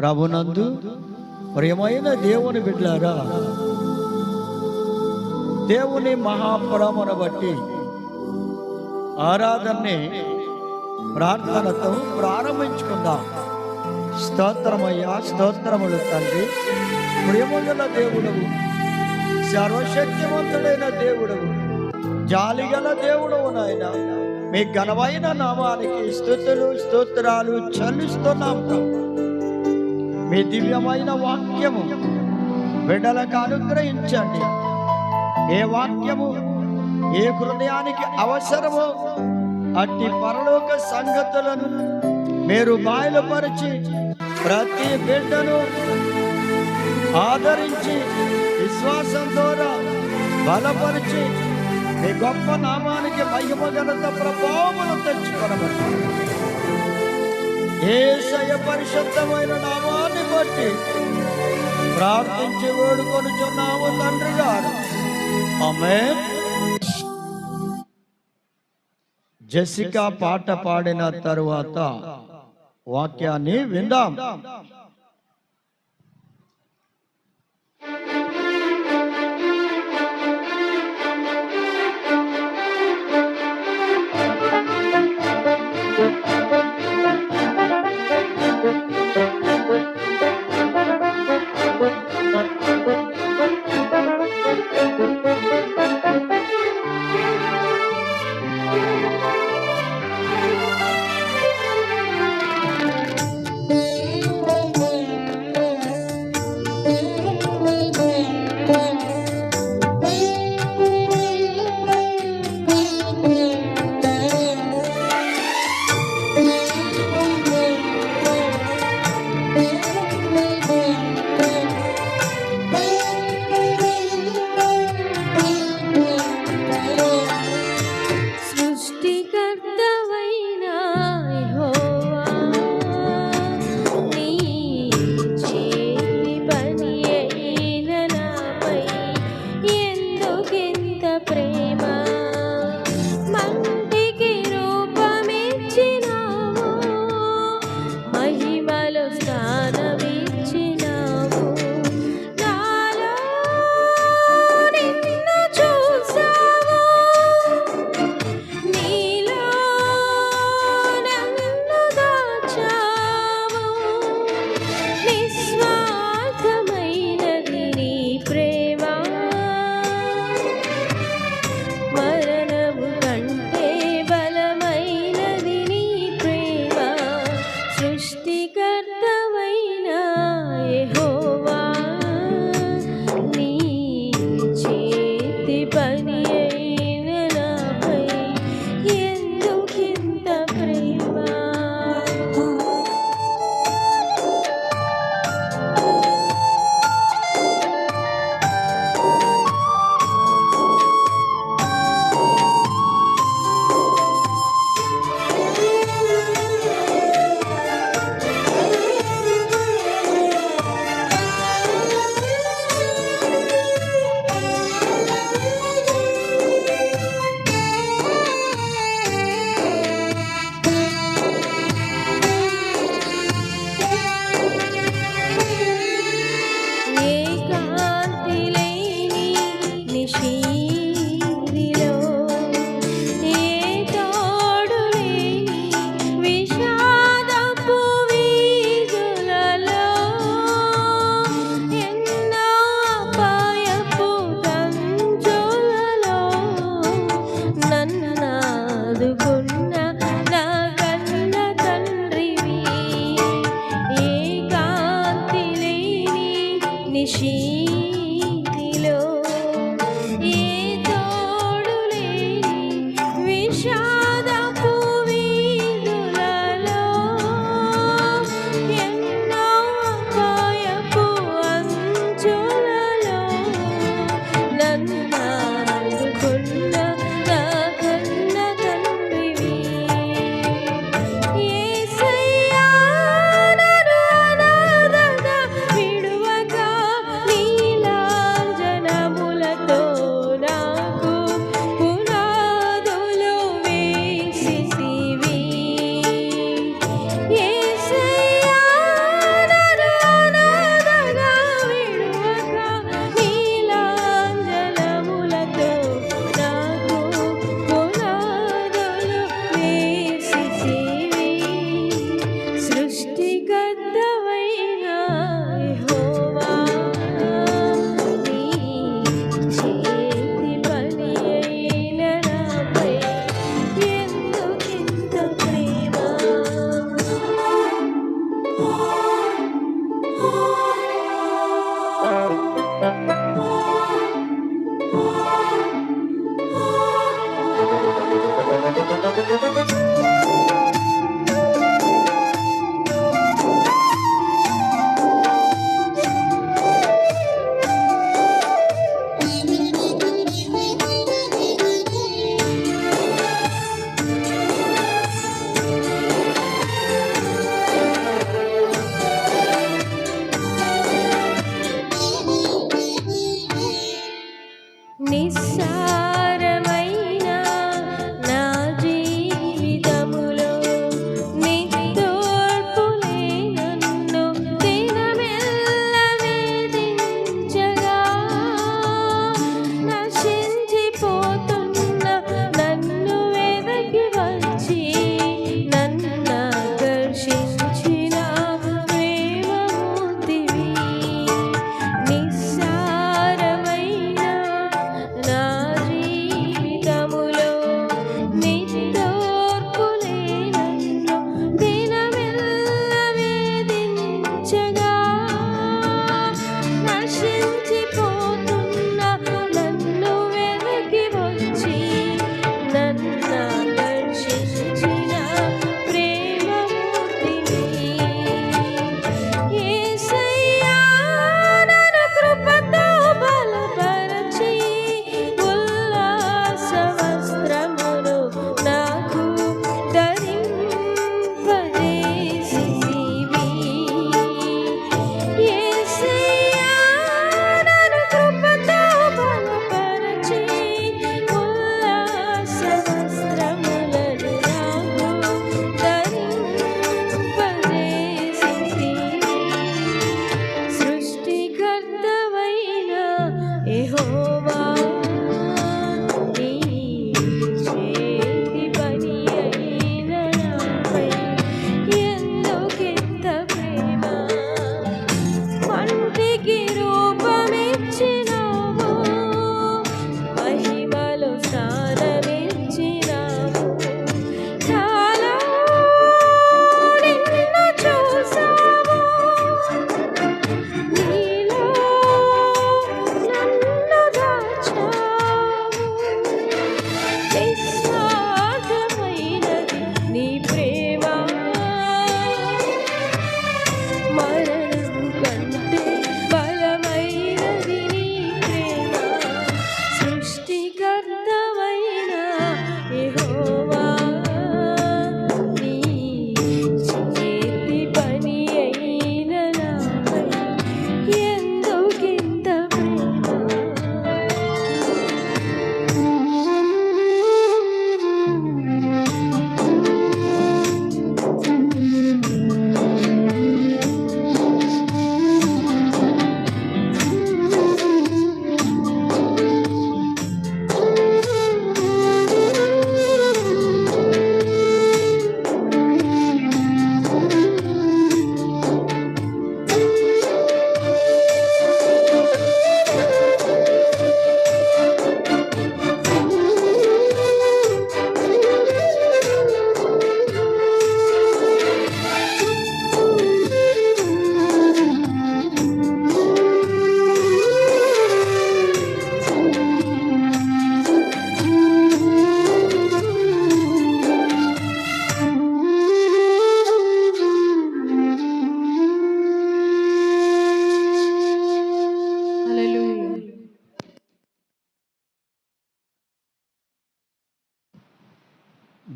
ప్రభునందు ప్రియమైన దేవుని బిడ్డలారా, దేవుని మహాప్రమను బట్టి ఆరాధనని ప్రార్థనతో ప్రారంభించుకుందాం. స్తోత్రమయ్యా, స్తోత్రములు తండ్రి. ప్రియముగల దేవుడవు, సర్వశక్తివంతుడైన దేవుడవు, జాలిగల దేవుడవు నాయన. మీ ఘనమైన నామానికి స్తుతులు స్తోత్రాలు చెల్లిస్తున్నాం. మీ దివ్యమైన వాక్యము బిడ్డలకు అనుగ్రహించండి. ఏ వాక్యము ఏ హృదయానికి అవసరమో అట్టి పరలోక సంగతులను మీరు బయలుపరిచి ప్రతి బిడ్డను ఆదరించి విశ్వాసం ద్వారా బలపరిచి మీ గొప్ప నామానికి మహిమ ఘనత ప్రభావములు తెచ్చుకొనబడి యేసయ్య పరిశుద్ధమైన నామాన్ని బట్టి ప్రార్థించి వేడుకొనుచున్నాము తండ్రి గారు. ఆమేన్. జెసికా పాట పాడిన తరువాత వాక్యాన్ని విందాం.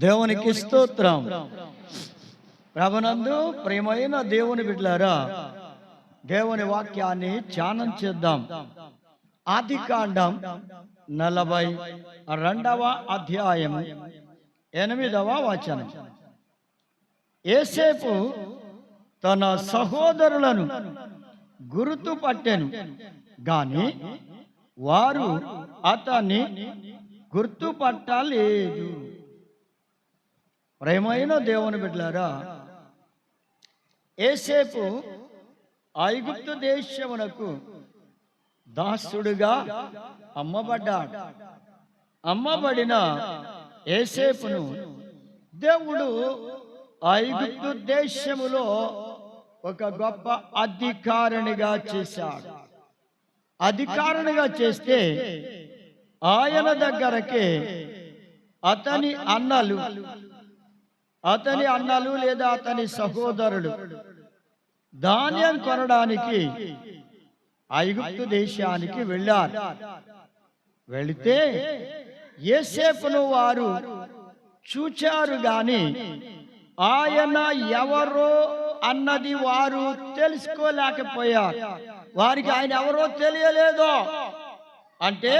దేవునికి స్తోత్రం. ప్రభునందు ప్రియమైన దేవుని బిడ్డలారా, దేవుని వాక్యాన్ని ధ్యానం చేద్దాం. ఆదికాండం 42వ అధ్యాయం 8వ వచనం. యోసేపు తన సహోదరులను గుర్తుపట్టెను గాని వారు అతన్ని గుర్తుపట్టలేదు. ప్రేమైన దేవుని బిడ్డలారా, యోసేపు ఐగుప్తు దేశమునకు దాసుడుగా అమ్మబడ్డాడు. అమ్మబడిన యోసేపును దేవుడు ఐగుప్తు దేశములో ఒక గొప్ప అధికారినిగా చేశాడు. అధికారినిగా చేస్తే ఆయన దగ్గరకి అతని అన్నలు లేదా అతని సహోదరులు ధాన్యం కొనడానికి ఐగుప్తు దేశానికి వెళ్ళారు. వెళితే యోసేపును వారు చూచారు గాని ఆయన ఎవరో అన్నది వారు తెలుసుకోలేకపోయారు. వారికి ఆయన ఎవరో తెలియలేదు. అంటే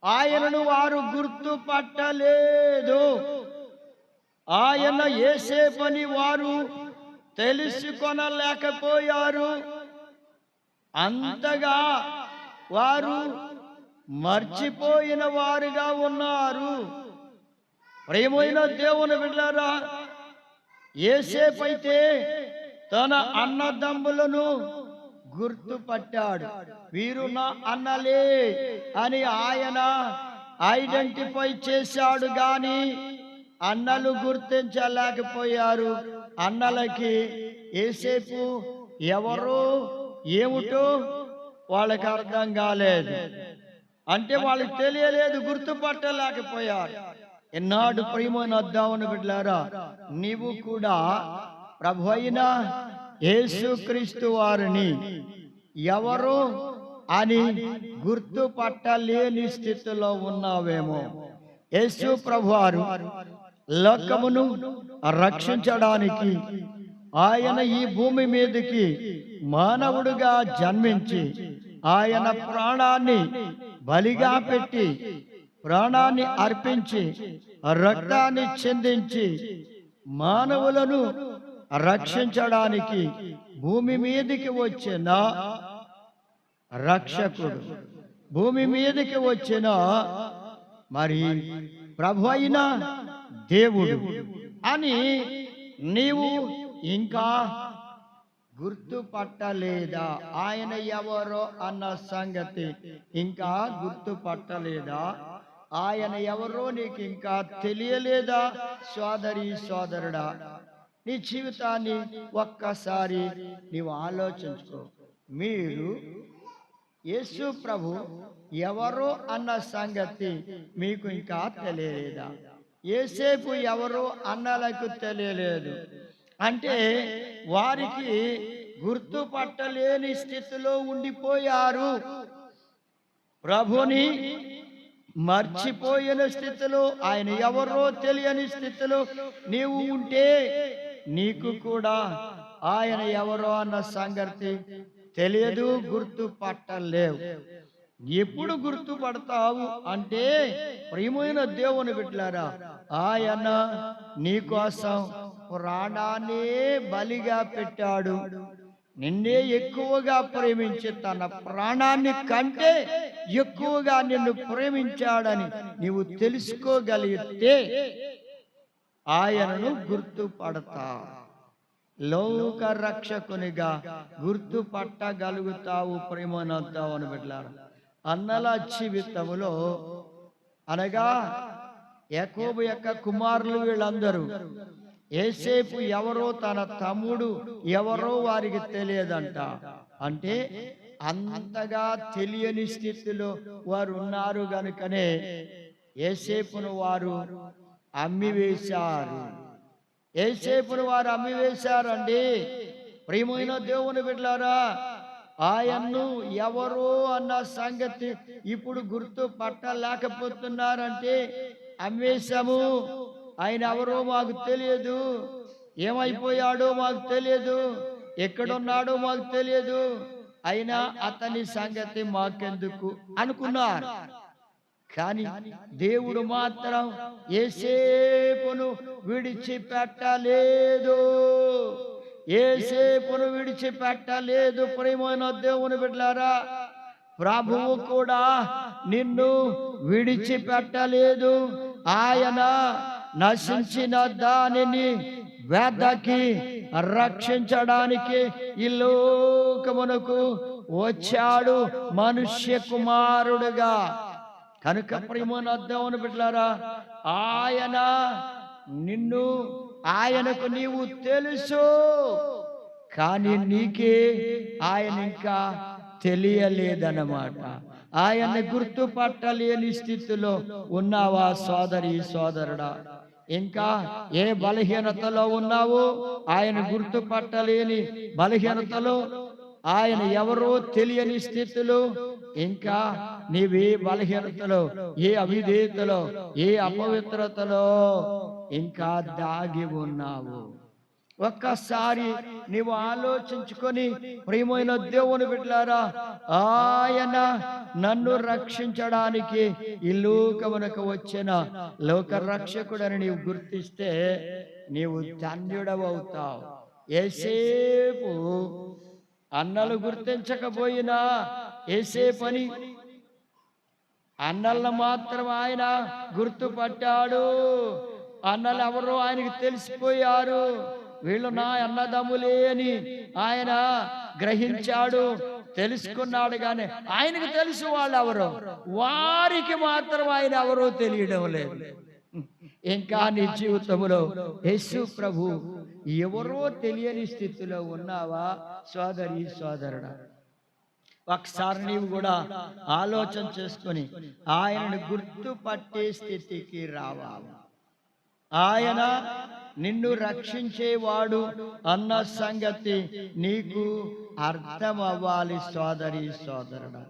ఆయనను వారు గుర్తుపట్టలేదు. ఆయన యోసేపుని వారు తెలుసుకొనలేకపోయారు. అంతగా వారు మర్చిపోయిన వారుగా ఉన్నారు. ప్రియమైన దేవుని బిడ్డలారా, యోసేపు అయితే తన అన్నదమ్ములను గుర్తుపట్టాడు. వీరు నా అన్నలే అని ఆయన ఐడెంటిఫై చేశాడు గాని అన్నలు గుర్తించలేకపోయారు. అన్నలకి యోసేపు ఎవరో ఏమిటో వాళ్ళకి అర్థం కాలేదు. అంటే వాళ్ళకి తెలియలేదు, గుర్తుపట్టలేకపోయారు. ఎన్నాడు ప్రియమైన దేవుని బిడ్డలారా, నీవు కూడా ప్రభు అయిన యేసుక్రీస్తు వారిని ఎవరు అని గుర్తుపట్టలేని స్థితిలో ఉన్నావేమో. యేసు ప్రభువారు లోకమును రక్షించడానికి ఆయన ఈ భూమి మీదకి మానవుడుగా జన్మించి ఆయన ప్రాణాన్ని బలిగా పెట్టి ప్రాణాన్ని అర్పించి రక్తాన్ని చిందించి మానవులను రక్షించడానికి భూమి మీదకి వచ్చిన రక్షకుడు, భూమి మీదకి వచ్చిన మరి ప్రభు అయిన దేవుడు అని నీవు ఇంకా గుర్తుపట్టలేదా? ఆయన ఎవరో అన్న సంగతి ఇంకా గుర్తుపట్టలేదా? ఆయన ఎవరో నీకు ఇంకా తెలియలేదా? సోదరి సోదరుడా, నీ జీవితాన్ని ఒక్కసారి నీవు ఆలోచించుకో. మీరు యేసు ప్రభు ఎవరో అన్న సంగతి మీకు ఇంకా తెలియలేదా? యోసేపు ఎవరో అన్నలకు తెలియలేదు. అంటే వారికి గుర్తుపట్టలేని స్థితిలో ఉండిపోయారు. ప్రభుని మర్చిపోయిన స్థితిలో, ఆయన ఎవరో తెలియని స్థితిలో నీవు ఉంటే నీకు కూడా ఆయన ఎవరో అన్న సంగతి తెలియదు, గుర్తుపట్టలేవు. ఎప్పుడు గుర్తుపడతావు అంటే ప్రియమైన దేవుని బిడ్డలారా, ఆయన నీకోసం ప్రాణాన్నే బలిగా పెట్టాడు. నిన్నే ఎక్కువగా ప్రేమించి తన ప్రాణాన్ని కంటే ఎక్కువగా నిన్ను ప్రేమించాడని నీవు తెలుసుకోగలిగితే ఆయనను గుర్తుపడతావు. లోక రక్షకునిగా గుర్తుపట్టగలుగుతావు. ప్రేమనొద్దావని బిడ్డలారా, అన్నల జీవితములో అనగా యాకోబు యొక్క కుమారులు వీళ్ళందరూ యోసేపు ఎవరో తన తమ్ముడు ఎవరో వారికి తెలియదంట. అంటే అంతగా తెలియని స్థితిలో వారు ఉన్నారు గనుకనే యోసేపును వారు అమ్మివేశారు. యోసేపును వారు అమ్మివేశారండి. ప్రియమైన దేవుని బిడ్డలారా, ఆయన్ను ఎవరో అన్న సంగతి ఇప్పుడు గుర్తు పట్టలేకపోతున్నారంటే అమ్మేశాము, ఆయన ఎవరో మాకు తెలియదు, ఏమైపోయాడో మాకు తెలియదు, ఎక్కడున్నాడో మాకు తెలియదు, అయినా అతని సంగతి మాకెందుకు అనుకున్నారు. కానీ దేవుడు మాత్రం యోసేపును విడిచిపెట్టలేదు. యోసేపును విడిచిపెట్టలేదు. ప్రియమైన దేవుని బిడ్డలారా, ప్రభువు కూడా నిన్ను విడిచిపెట్టలేదు. ఆయన నశించిన దానిని వెదకి రక్షించడానికి ఈ లోకమునకు వచ్చాడు మనుష్య కుమారుడుగా. కనుక ప్రియమైన దేవుని బిడ్డలారా, ఆయన నిన్ను, ఆయనకు నీవు తెలుసు. కానీ నీకే ఆయన ఇంకా తెలియలేదన్నమాట. ఆయన్ని గుర్తుపట్టలేని స్థితిలో ఉన్నావా సోదరి సోదరుడా? ఇంకా ఏ బలహీనతలో ఉన్నావు? ఆయన గుర్తుపట్టలేని బలహీనతలో, ఆయన ఎవరో తెలియని స్థితిలో, ఇంకా నీవే బలహీనతలో, ఏ అవిధేయతలో, ఏ అపవిత్రతలో ఇంకా దాగి ఉన్నావు? ఒక్కసారి నీవు ఆలోచించుకొని, ప్రియమైన దేవుని బిడ్డలారా, ఆయన నన్ను రక్షించడానికి ఈ లోకమునకు వచ్చిన లోక రక్షకుడని నీవు గుర్తిస్తే నీవు ధన్యుడవవుతావు. ఏసేపు అన్నలు గుర్తించకపోయినా ఏసేపని అన్నలను మాత్రం ఆయన గుర్తుపట్టాడు. అన్నలు ఎవరో ఆయనకి తెలిసిపోయారు. వీళ్ళు నా అన్నదమ్ములే అని ఆయన గ్రహించాడు, తెలుసుకున్నాడు. కానీ ఆయనకు తెలుసు వాళ్ళు ఎవరో, వారికి మాత్రం ఆయన ఎవరో తెలియడం లేదు. ఇంకా నీ జీవితంలో యేసు ప్రభు ఎవరో తెలియని స్థితిలో ఉన్నావా సోదరి సోదరుడా? ఒకసారి నీవు కూడా ఆలోచన చేసుకొని ఆయనను గుర్తుపట్టే స్థితికి రావాలి. ఆయన నిన్ను రక్షించేవాడు అన్న సంగతి నీకు అర్థం అవ్వాలి సోదరి సోదరుడా.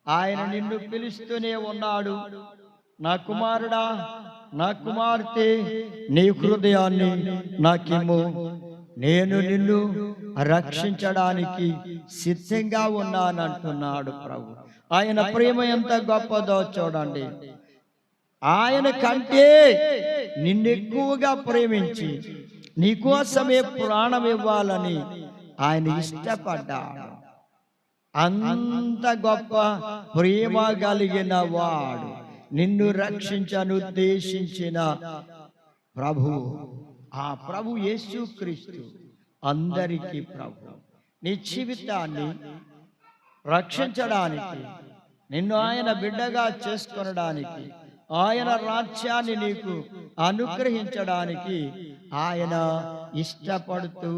ఆయన నిన్ను పిలుస్తూనే ఉన్నాడు, నా కుమారుడా, నా కుమార్తె, నీ హృదయాన్ని నాకిమ్ము, నేను నిన్ను రక్షించడానికి సిద్ధంగా ఉన్నానంటున్నాడు ప్రభు. ఆయన ప్రేమ ఎంత గొప్పదో చూడండి. ఆయన కంటే నిన్నెక్కువగా ప్రేమించి నీకోసమే ప్రాణం ఇవ్వాలని ఆయన ఇష్టపడ్డాడు. అంత గొప్ప ప్రేమ కలిగిన వాడు, నిన్ను రక్షించనుద్దేశించిన ప్రభు, ఆ ప్రభు యేసుక్రీస్తు అందరికీ ప్రభు. నీ జీవితాన్ని రక్షించడానికి, నిన్ను ఆయన బిడ్డగా చేసుకొనడానికి, ఆయన రాజ్యాన్ని నీకు అనుగ్రహించడానికి ఆయన ఇష్టపడుతూ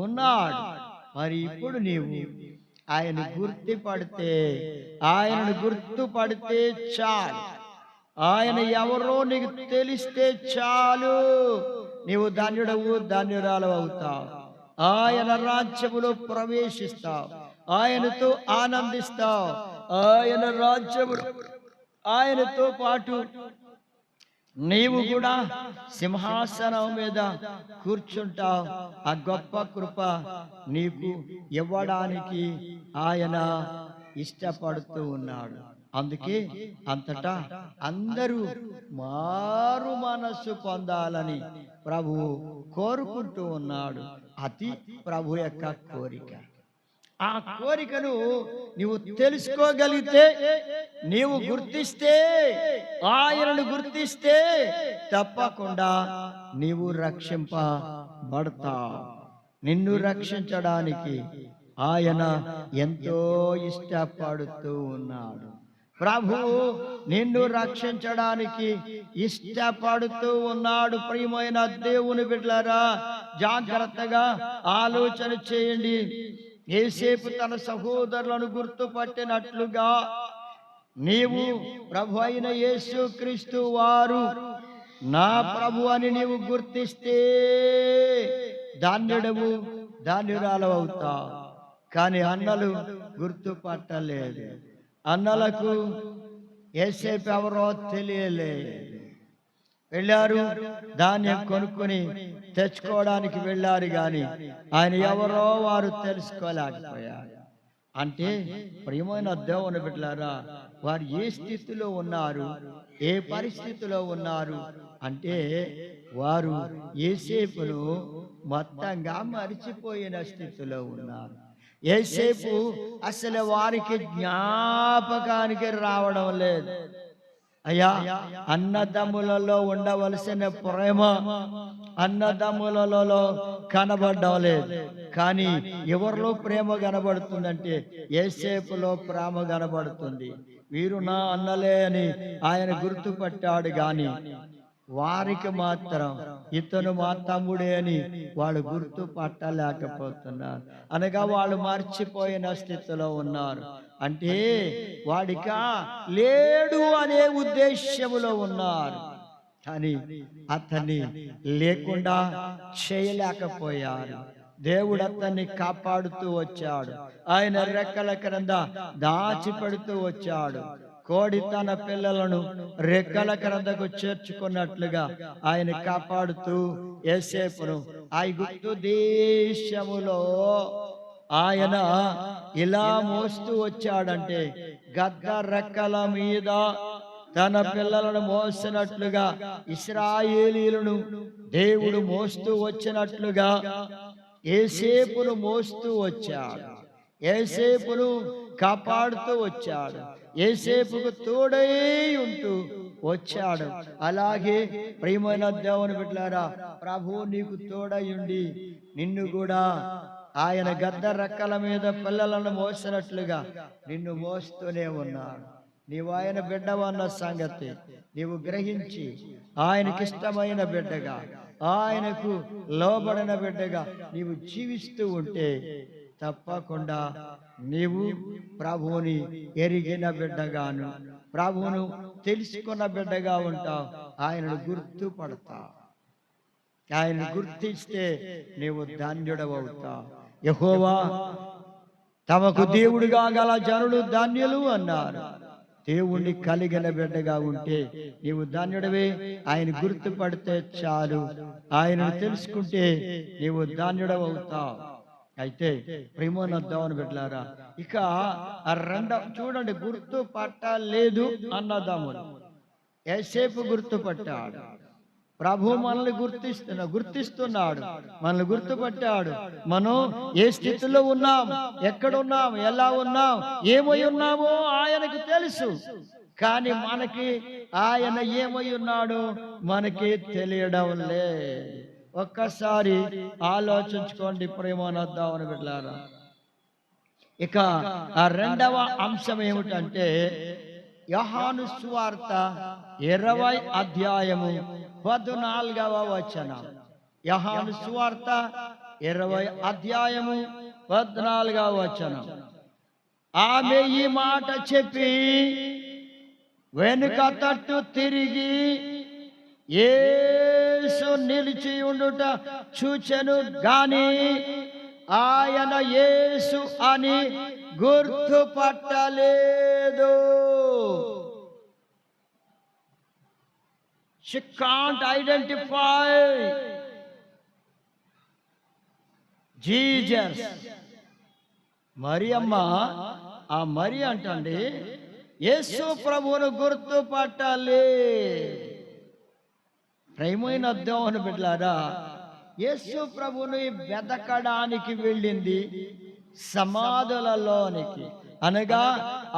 ఉన్నాడు. మరి ఇప్పుడు నీవు ఆయన గుర్తుపడితే, ఆయనను గుర్తుపడితే చాలు, ఆయన ఎవరో నీకు తెలిస్తే చాలు, నీవు ధన్యుడవు, ధన్యురాలు అవుతావు. ఆయన రాజ్యములో ప్రవేశిస్తావు, ఆయనతో ఆనందిస్తావు. ఆయన రాజ్యములో ఆయనతో పాటు నీవు కూడా సింహాసనం మీద కూర్చుంటావు. ఆ గొప్ప కృప నీకు ఇవ్వడానికి ఆయన ఇష్టపడుతూ ఉన్నాడు. అందుకే అంతటా అందరూ మారు మనస్సు పొందాలని ప్రభువు కోరుకుంటూ ఉన్నాడు. అది ప్రభు యొక్క కోరిక. ఆ కోరికను నీవు తెలుసుకోగలిగితే, నీవు గుర్తిస్తే, ఆయనను గుర్తిస్తే తప్పకుండా నీవు రక్షింపబడతావు. నిన్ను రక్షించడానికి ఆయన ఎంతో ఇష్టపడుతూ ఉన్నాడు. ప్రభువు నిన్ను రక్షించడానికి ఇష్టపడుతూ ఉన్నాడు. ప్రియమైన దేవుని బిడ్డలారా, జాగ్రత్తగా ఆలోచన చేయండి. యేసేపు తన సహోదరులను గుర్తుపట్టినట్లుగా నీవు ప్రభు అయిన యేసుక్రీస్తు వారు నా ప్రభు అని నీవు గుర్తిస్తే ధన్యుడవు, ధన్యురాలు అవుతావు. కానీ అన్నలు గుర్తుపట్టలేదు. అన్నలకు యేసేపు ఎవరో తెలియలేదు. వెళ్ళారు, ధాన్యం కొనుక్కొని తెచ్చుకోవడానికి వెళ్ళారు, కానీ ఆయన ఎవరో వారు తెలుసుకోలేకపోయారు. అంటే ప్రియమైన దేవుని బిడ్డలారా, వారు ఏ స్థితిలో ఉన్నారు, ఏ పరిస్థితిలో ఉన్నారు అంటే వారు యేసేపును మొత్తంగా మరిచిపోయిన స్థితిలో ఉన్నారు. యేసేపు అసలు వారికి జ్ఞాపకానికి రావడం లేదు. అయ్యా, అన్నదమ్ములలో ఉండవలసిన ప్రేమ అన్నదమ్ములలో కనబడడం లేదు. కానీ ఎవరిలో ప్రేమ కనబడుతుందంటే యేసేపులో ప్రేమ కనబడుతుంది. వీరు నా అన్నలే అని ఆయన గుర్తుపట్టాడు. కానీ వారికి మాత్రం ఇతను మా తమ్ముడే అని వాళ్ళు గుర్తుపట్టలేకపోతున్నారు. అనగా వాళ్ళు మర్చిపోయిన స్థితిలో ఉన్నారు. అంటే వాడిక లేడు అనే ఉద్దేశ్యములో ఉన్నారు, కానీ అతన్ని లేకుండా చేయలేకపోయారు. దేవుడు అతన్ని కాపాడుతూ వచ్చాడు. ఆయన రెక్కల క్రింద దాచిపెడుతూ వచ్చాడు. కోడి తన పిల్లలను రెక్కల క్రిందకు చేర్చుకున్నట్లుగా ఆయన కాపాడుతూ యోసేపును ఐగుప్తు దేశములో ఆయన ఇలా మోస్తూ వచ్చాడంటే గద్ద రెక్కల మీద తన పిల్లలను మోసినట్లుగా ఇశ్రాయేలీయులను దేవుడు మోస్తూ వచ్చినట్లుగా యోసేపును మోస్తూ వచ్చాడు. యోసేపును కాపాడుతూ వచ్చాడు. యోసేపుకు తోడై ఉంటూ వచ్చాడు. అలాగే ప్రియమైన దేవుని బిడ్డలారా, ప్రభువు నీకు తోడయుండి నిన్ను కూడా ఆయన గద్ద రెక్కల మీద పిల్లలను మోసినట్లుగా నిన్ను మోస్తూనే ఉన్నాడు. నీవు ఆయన బిడ్డవన్న సంగతి నీవు గ్రహించి ఆయనకిష్టమైన బిడ్డగా, ఆయనకు లోబడిన బిడ్డగా నీవు జీవిస్తూ ఉంటే తప్పకుండా నీవు ప్రభువుని ఎరిగిన బిడ్డగాను, ప్రభువును తెలుసుకున్న బిడ్డగా ఉంటావు. ఆయనను గుర్తుపడతావు. ఆయనను గుర్తిస్తే నీవు ధన్యుడవవుతావు. యెహోవా తమకు దేవుడిగా గల జనులు ధన్యులు అన్నారు. దేవుణ్ణి కలిగిన బిడ్డగా ఉంటే నీవు ధన్యుడివే. ఆయన గుర్తుపడితే చాలు, ఆయనను తెలుసుకుంటే నీవు ధన్యుడవవుతావు. అయితే ప్రేమోన్న దేవుని బిడ్డలారా, ఇక చూడండి, గుర్తుపట్టలేదు అన్నదమ్ములు. యోసేపు గుర్తుపట్టాడు. ప్రభు మనల్ని గుర్తిస్తున్నాడు, మనల్ని గుర్తుపట్టాడు. మనం ఏ స్థితిలో ఉన్నాం, ఎక్కడున్నాం, ఎలా ఉన్నాం, ఏమై ఉన్నామో ఆయనకు తెలుసు. కానీ మనకి ఆయన ఏమై ఉన్నాడో మనకి తెలియడం లేదు. ఒక్కసారి ఆలోచించుకోండి ప్రేమనొద్దామని బిడ్డలారా. ఇక ఆ రెండవ అంశం ఏమిటంటే యోహాను సువార్త 20వ అధ్యాయము 14వ వచనం. యోహాను సువార్త 20వ అధ్యాయము 14వ వచనం. ఆమె ఈ మాట చెప్పి వెనుక తట్టు తిరిగి యేసు నిలిచి ఉండుట చూచెను గాని ఆయన యేసు అని గుర్తుపట్టలేదు. She can't identify Jesus. Mariyamma, ఆ మరి అంటండి యేసు ప్రభువును గుర్తుపట్టాలి. ప్రేమైన దేవుని బిడ్డలారా, యేసు ప్రభువుని వెదకడానికి వెళ్ళింది సమాధులలోనికి, అనగా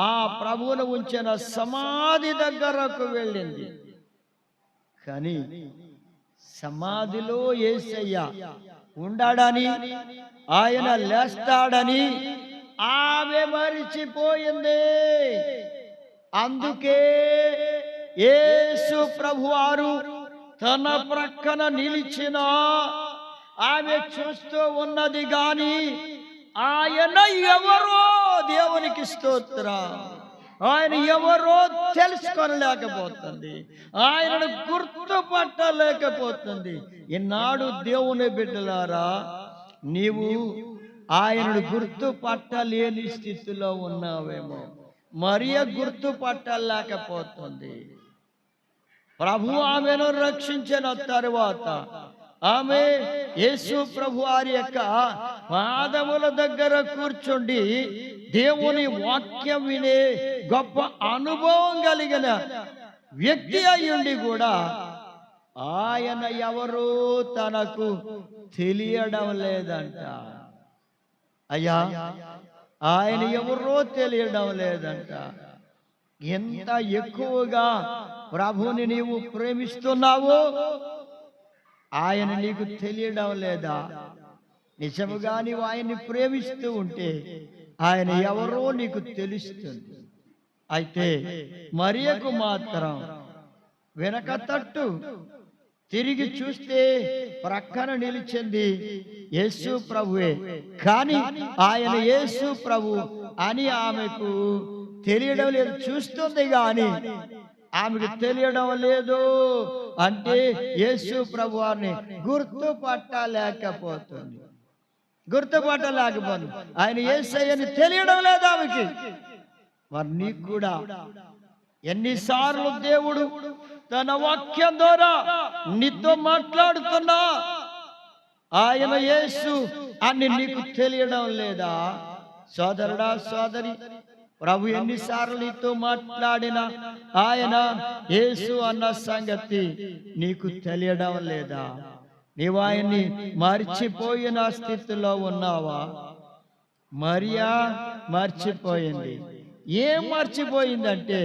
ఆ ప్రభువును ఉంచిన సమాధి దగ్గరకు వెళ్ళింది. కానీ సమాధిలో యేసయ్య ఉండాడని, ఆయన లేస్తాడని ఆమె మరిచిపోయింది. అందుకే యేసు ప్రభువారు తన ప్రక్కన నిలిచిన ఆమె చూస్తూ ఉన్నది గాని ఆయన ఎవరో దేవునికి స్తోత్రం, ఆయన ఎవరో తెలుసుకోలేకపోతుంది, ఆయనను గుర్తుపట్టలేకపోతుంది. ఈనాడు దేవుని బిడ్డలారా, నీవు ఆయనను గుర్తుపట్టలేని స్థితిలో ఉన్నావేమో. మరియ గుర్తుపట్టలేకపోతుంది. ప్రభు ఆమెను రక్షించిన తరువాత ఆమె యేసు ప్రభు వారి యొక్క పాదముల దగ్గర కూర్చుండి దేవుని వాక్యం వినే గొప్ప అనుభవం కలిగిన వ్యక్తి అయ్యుండి కూడా ఆయన ఎవరో తనకు తెలియడం లేదంట. అయ్యా, ఆయన ఎవరో తెలియడం లేదంట. ఎంత ఎక్కువగా ప్రభుని నీవు ప్రేమిస్తున్నావో ఆయన నీకు తెలియడం లేదా? నిజముగా నీవు ఆయన్ని ప్రేమిస్తూ ఉంటే ఆయన ఎవరో నీకు తెలుస్తుంది. అయితే మరియకు మాత్రం వెనక తట్టు తిరిగి చూస్తే ప్రక్కన నిలిచింది యేసు ప్రభువే. కానీ ఆయన యేసు ప్రభు అని ఆమెకు తెలియడం లేదు. చూస్తుంది కానీ ఆమెకు తెలియడం లేదు. అంటే యేసు ప్రభు వారిని గుర్తుపట్టలేకపోతుంది. ఆయన యేసయ్యని తెలియడం లేదు ఆమెకి. మరి నీకు కూడా ఎన్నిసార్లు దేవుడు తన వాక్యం ద్వారా నీతో మాట్లాడుతున్నా ఆయన యేసు అని నీకు తెలియడం లేదా? సోదరుడా, సోదరి, ప్రభు ఎన్నిసార్లు నీతో మాట్లాడినా ఆయన యేసు అన్న సంగతి నీకు తెలియడం లేదా? నీవు ఆయన్ని మర్చిపోయిన స్థితిలో ఉన్నావా? మరియా మర్చిపోయింది. ఏం మర్చిపోయిందంటే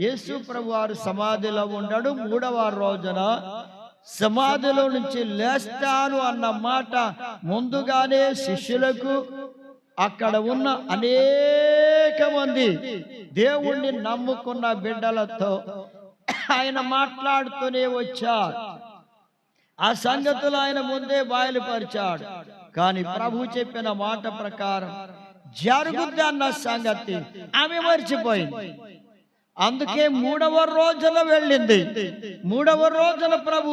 యేసు ప్రభు వారు సమాధిలో ఉన్నాడు. 3వ రోజున సమాధిలో నుంచి లేస్తాను అన్న మాట ముందుగానే శిష్యులకు, అక్కడ ఉన్న అనేక మంది దేవుణ్ణి నమ్ముకున్న బిడ్డలతో ఆయన మాట్లాడుతూనే వచ్చాడు. ఆ సంగతులు ఆయన ముందే బయలుపరిచాడు. కానీ ప్రభు చెప్పిన మాట ప్రకారం జరుగుద్ది అన్న సంగతి ఆమె మర్చిపోయింది. అందుకే 3వ రోజున వెళ్ళింది. 3వ రోజున ప్రభు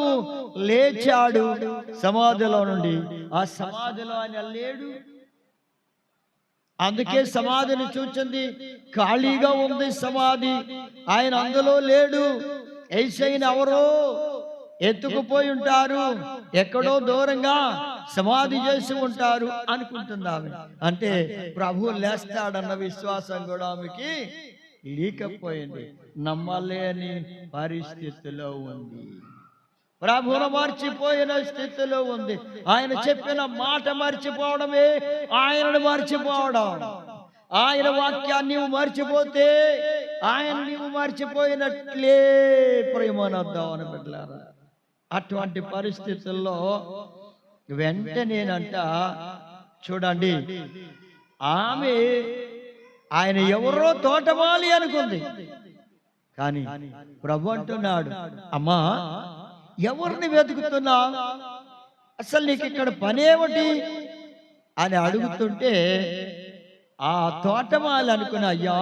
లేచాడు సమాధిలో నుండి. ఆ సమాధిలో ఆయన లేడు. అందుకే సమాధిని చూచింది, ఖాళీగా ఉంది సమాధి. ఆయన అందులో లేడు. యేసయ్యని ఎవరో ఎత్తుకుపోయి ఉంటారు, ఎక్కడో దూరంగా సమాధి చేసి ఉంటారు అనుకుంటుంది ఆమె. అంటే ప్రభు లేస్తాడన్న విశ్వాసం కూడా ఆమెకి లేకపోయింది. నమ్మలేని పరిస్థితిలో ఉంది. ప్రభువును మర్చిపోయిన స్థితిలో ఉంది. ఆయన చెప్పిన మాట మర్చిపోవడమే ఆయనను మర్చిపోవడం. ఆయన వాక్యాన్ని నీవు మర్చిపోతే ఆయన నీవు మర్చిపోయినట్లే. ప్రేమనొద్దామని బిడ్డలారా, అటువంటి పరిస్థితుల్లో వెంటనేనంట చూడండి, ఆమె ఆయన ఎవరో తోటమాలి అనుకుంది. కానీ ప్రభు అంటున్నాడు, అమ్మా ఎవరిని వెతుకుతున్నా, అసలు నీకు ఇక్కడ పనేమిటి అని అడుగుతుంటే ఆ తోటమాలి అనుకున్న, అయ్యా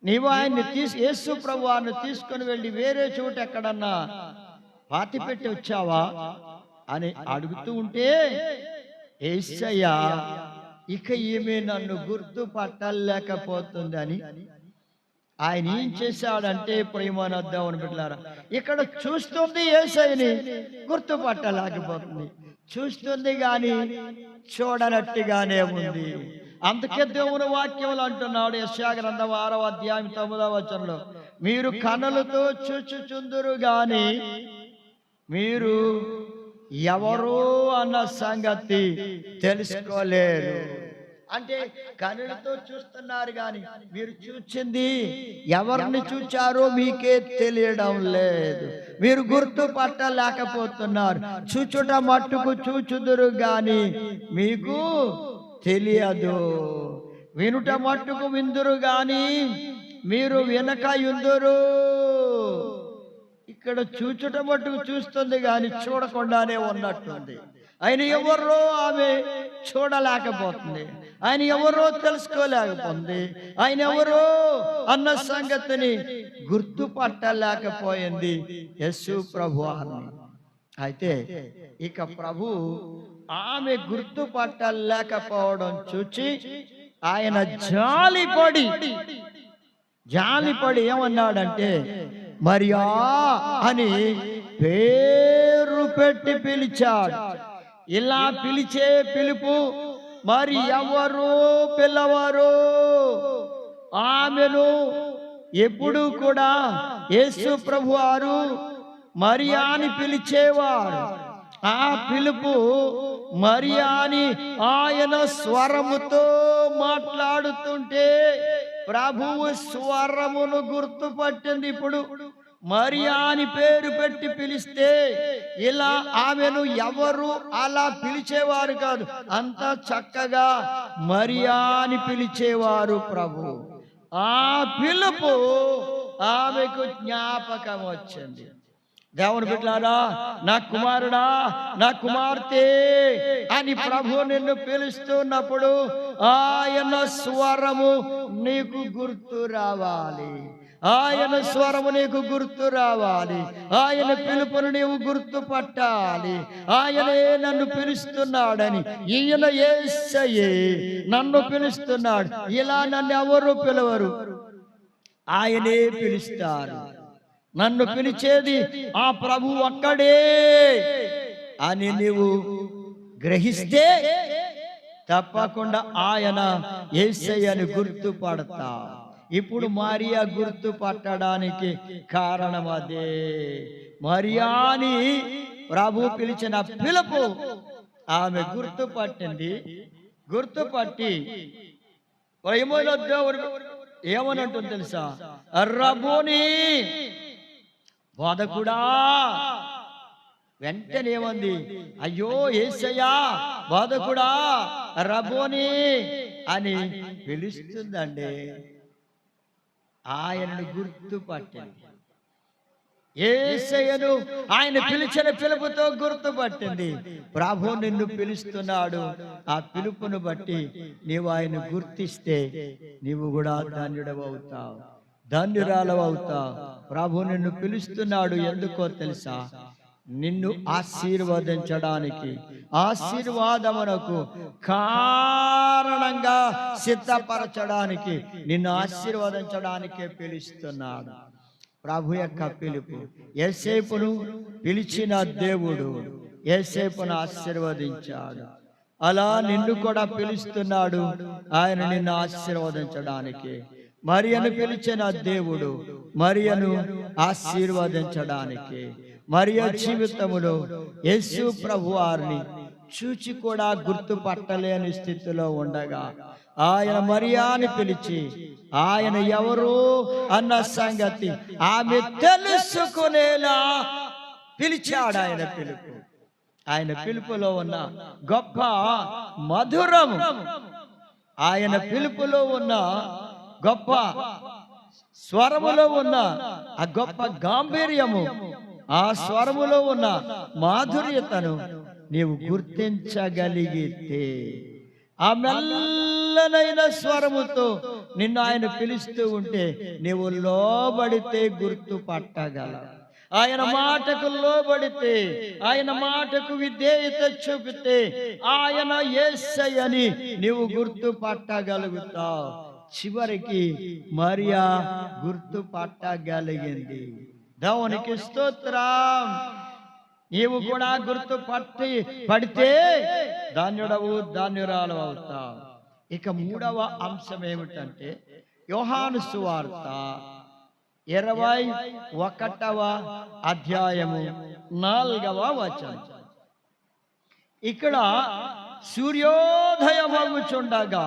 నీవు ఆయన్ని యేసు ప్రభు వారిని తీసుకుని వెళ్ళి వేరే చోట ఎక్కడన్నా పాతి పెట్టి వచ్చావా అని అడుగుతూ ఉంటే, యేసయ్య ఇక ఈమె నన్ను గుర్తుపట్టలేకపోతుందని ఆయన ఏం చేశాడంటే, ప్రేమనొద్దామని బిడ్డలారా, ఇక్కడ చూస్తుంది యేసయ్యని గుర్తుపట్టలేకపోతుంది. చూస్తుంది గాని చూడనట్టుగానే ఉంది. అందుకే దేవుని వాక్యములు అంటున్నాడు యెషయా గ్రంథం 6వ అధ్యాయం 9వ వచనంలో, మీరు కన్నులతో చూచుచుందురు గాని మీరు ఎవరు అన్న సంగతి తెలుసుకోలేరు. అంటే కన్నులతో చూస్తున్నారు కానీ మీరు చూచింది ఎవరిని చూచారో మీకే తెలియడం లేదు. మీరు గుర్తుపట్టలేకపోతున్నారు. చూచుట మట్టుకు చూచుదురు గాని మీకు తెలియదు. వినుట మట్టుకు విందురు గాని మీరు వినక యుందురు. ఇక్కడ చూచుట మట్టుకు చూస్తుంది కానీ చూడకుండానే ఉన్నట్టుంది. ఆయన ఎవరో ఆమె చూడలేకపోతుంది. ఆయన ఎవరో తెలుసుకోలేకపోతుంది. ఆయన ఎవరో అన్న సంగతిని గుర్తుపట్టలేకపోయింది యేసు ప్రభు అని. అయితే ఇక ప్రభు ఆమె గుర్తుపట్టలేకపోవడం చూచి ఆయన జాలిపడి ఏమన్నాడంటే, మరియా అని పేరు పెట్టి పిలిచాడు. ఇలా పిలిచే పిలుపు మరి ఎవరు పిల్లవారు? ఆమెను ఎప్పుడు కూడా యేసు ప్రభు వారు మరియా అని పిలిచేవారు. ఆ పిలుపు మరియాని ఆయన స్వరముతో మాట్లాడుతుంటే ప్రభువు స్వరమును గుర్తుపట్టింది. ఇప్పుడు మరియా అని పేరు పెట్టి పిలిస్తే ఇలా ఆమెను ఎవరు అలా పిలిచేవారు కాదు, అంత చక్కగా మరియా అని పిలిచేవారు ప్రభు. ఆ పిలుపు ఆమెకు జ్ఞాపకం వచ్చింది. దేవుని బిడ్డలారా, నా కుమారుడా, నా కుమార్తె అని ప్రభు నిన్ను పిలుస్తున్నప్పుడు ఆయన స్వరము నీకు గుర్తు రావాలి. ఆయన స్వరము నీకు గుర్తు రావాలి. ఆయన పిలుపును నీవు గుర్తుపట్టాలి. ఆయనే నన్ను పిలుస్తున్నాడని, ఈయన యేసయ్యే నన్ను పిలుస్తున్నాడు. ఇలా నన్ను ఎవరు పిలవరు, ఆయనే పిలుస్తారు. నన్ను పిలిచేది ఆ ప్రభు ఒక్కడే అని నీవు గ్రహిస్తే తప్పకుండా ఆయన యేసయ్యను గుర్తుపడతా. ఇప్పుడు మరియా గుర్తుపట్టడానికి కారణం అదే. మరియాని ప్రభు పిలిచిన పిలుపు ఆమె గుర్తుపట్టింది. గుర్తుపట్టి ఏమనంటుంది తెలుసా? రబ్బోని, బోధకుడా. వెంటనే ఏమంది? అయ్యో యేసయ్యా, బోధకుడా, రబ్బోని అని పిలుస్తుందండి. ఆయనను గుర్తుపట్టింది. యేసయ్యను ఆయన పిలిచిన పిలుపుతో గుర్తుపట్టింది. ప్రభు నిన్ను పిలుస్తున్నాడు. ఆ పిలుపును బట్టి నీవు ఆయన గుర్తిస్తే నీవు కూడా ధన్యుడవవుతావు, ధన్యురాలవవుతావు. ప్రభు నిన్ను పిలుస్తున్నాడు. ఎందుకో తెలుసా? నిన్ను ఆశీర్వదించడానికి, ఆశీర్వాదమునకు కారణంగా సిద్ధపరచడానికి, నిన్ను ఆశీర్వదించడానికే పిలుస్తున్నాడు. ప్రభు యొక్క పిలుపు. యేసేపును పిలిచిన దేవుడు యేసేపును ఆశీర్వదించాడు. అలా నిన్ను కూడా పిలుస్తున్నాడు. ఆయన నిన్ను ఆశీర్వదించడానికి. మరియను పిలిచిన దేవుడు మరియను ఆశీర్వదించడానికి. మరియ జీవితములో యేసు ప్రభు వారిని చూచి కూడా గుర్తుపట్టలేని స్థితిలో ఉండగా ఆయన మరియాని పిలిచి ఆయన ఎవరు అన్న సంగతి ఆమె తెలుసుకునేలా పిలిచాడు. ఆయన పిలుపు, ఆయన పిలుపులో ఉన్న గొప్ప మధురము, ఆయన పిలుపులో ఉన్న గొప్ప స్వరములో ఉన్న ఆ గొప్ప గాంభీర్యము, ఆ స్వరములో ఉన్న మాధుర్యతను నీవు గుర్తించగలిగితే, ఆ మెల్లనైన స్వరముతో నిన్ను ఆయన పిలుస్తూ ఉంటే నీవు లోబడితే గుర్తుపట్టగలవు. ఆయన మాటకు లోబడితే, ఆయన మాటకు విధేయత చూపితే ఆయన యేసయ్యని నీవు గుర్తుపట్టగలుగుతావు. చివరికి మరియా గుర్తుపట్టగలిగింది. దేవునికి స్తోత్రం. నీవు కూడా పడితే ధన్యుడవు, ధన్యురాలు అవుతావు. ఇక మూడవ అంశం ఏమిటంటే యోహాను సువార్త 21వ అధ్యాయము 4వ వచనం. ఇక్కడ సూర్యోదయమగుచుండగా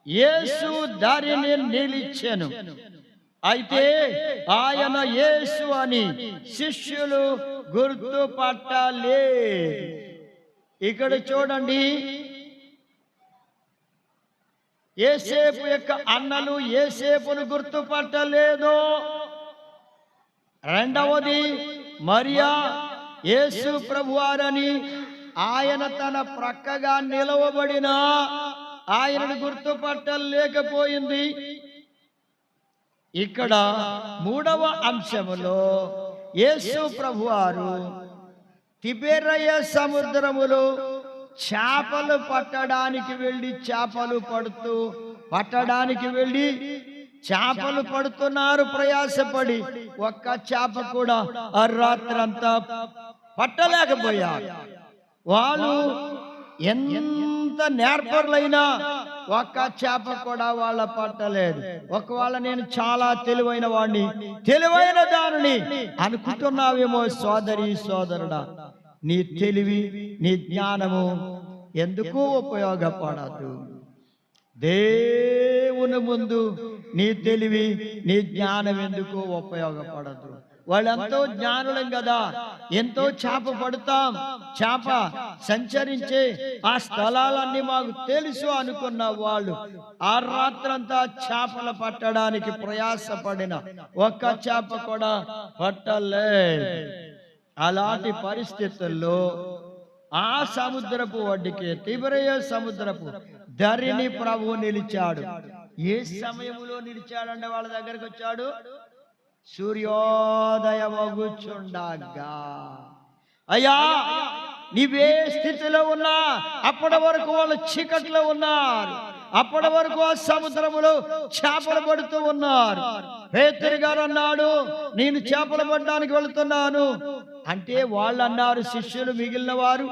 యేసు దారిని నిలిచెను. అయితే ఆయన యేసు అని శిష్యులు గుర్తుపట్టలే. ఇక్కడ చూడండి, యేసేపు యొక్క అన్నలు యేసేపును గుర్తుపట్టలేదు. రెండవది, మరియా యేసు ప్రభువారని ఆయన తన ప్రక్కగా నిలవబడిన ఆయనను గుర్తుపట్టలేకపోయింది. ఇక్కడ మూడవ అంశములో యేసు ప్రభువారు తిబెరయ సముద్రములో చేపలు పట్టడానికి వెళ్ళి చేపలు పడుతున్నారు ప్రయాసపడి. ఒక్క చేప కూడా ఆ రాత్రంతా పట్టలేకపోయారు. వాళ్ళు ఎంత నేర్పరులైనా ఒక్క చేప కూడా వాళ్ళ పట్టలేదు. ఒకవేళ నేను చాలా తెలివైన వాడిని, తెలివైన దానిని అనుకుంటున్నావేమో సోదరి సోదరుడా, నీ తెలివి, నీ జ్ఞానము ఎందుకు ఉపయోగపడదు. దేవుని ముందు నీ తెలివి, నీ జ్ఞానం ఎందుకు ఉపయోగపడదు. వాళ్ళెంతో జ్ఞానులం కదా, ఎంతో చేప పడతాం, చేప సంచరించే ఆ స్థలాలన్నీ మాకు తెలుసు అనుకున్న వాళ్ళు ఆ రాత్రంతా చేపలు పట్టడానికి ప్రయాసపడిన ఒక్క చేప కూడా పట్టలే. అలాంటి పరిస్థితుల్లో ఆ సముద్రపు ఒడ్డుకి, తిబెరయ సముద్రపు ధరిని ప్రభువు నిలిచాడు. ఏ సమయంలో నిలిచాడంటే వాళ్ళ దగ్గరకు వచ్చాడు సూర్యోదయమగుచుండగా. అయ్యా, నీవే స్థితిలో ఉన్నా అప్పటి వరకు వాళ్ళు చీకట్లో ఉన్నారు, అప్పటి వరకు ఆ సముద్రములో చేపలు పడుతూ ఉన్నారు. పేతురు గారు అన్నాడు, నేను చేపలు పడడానికి వెళుతున్నాను అంటే వాళ్ళు అన్నారు, శిష్యులు మిగిలిన వారు,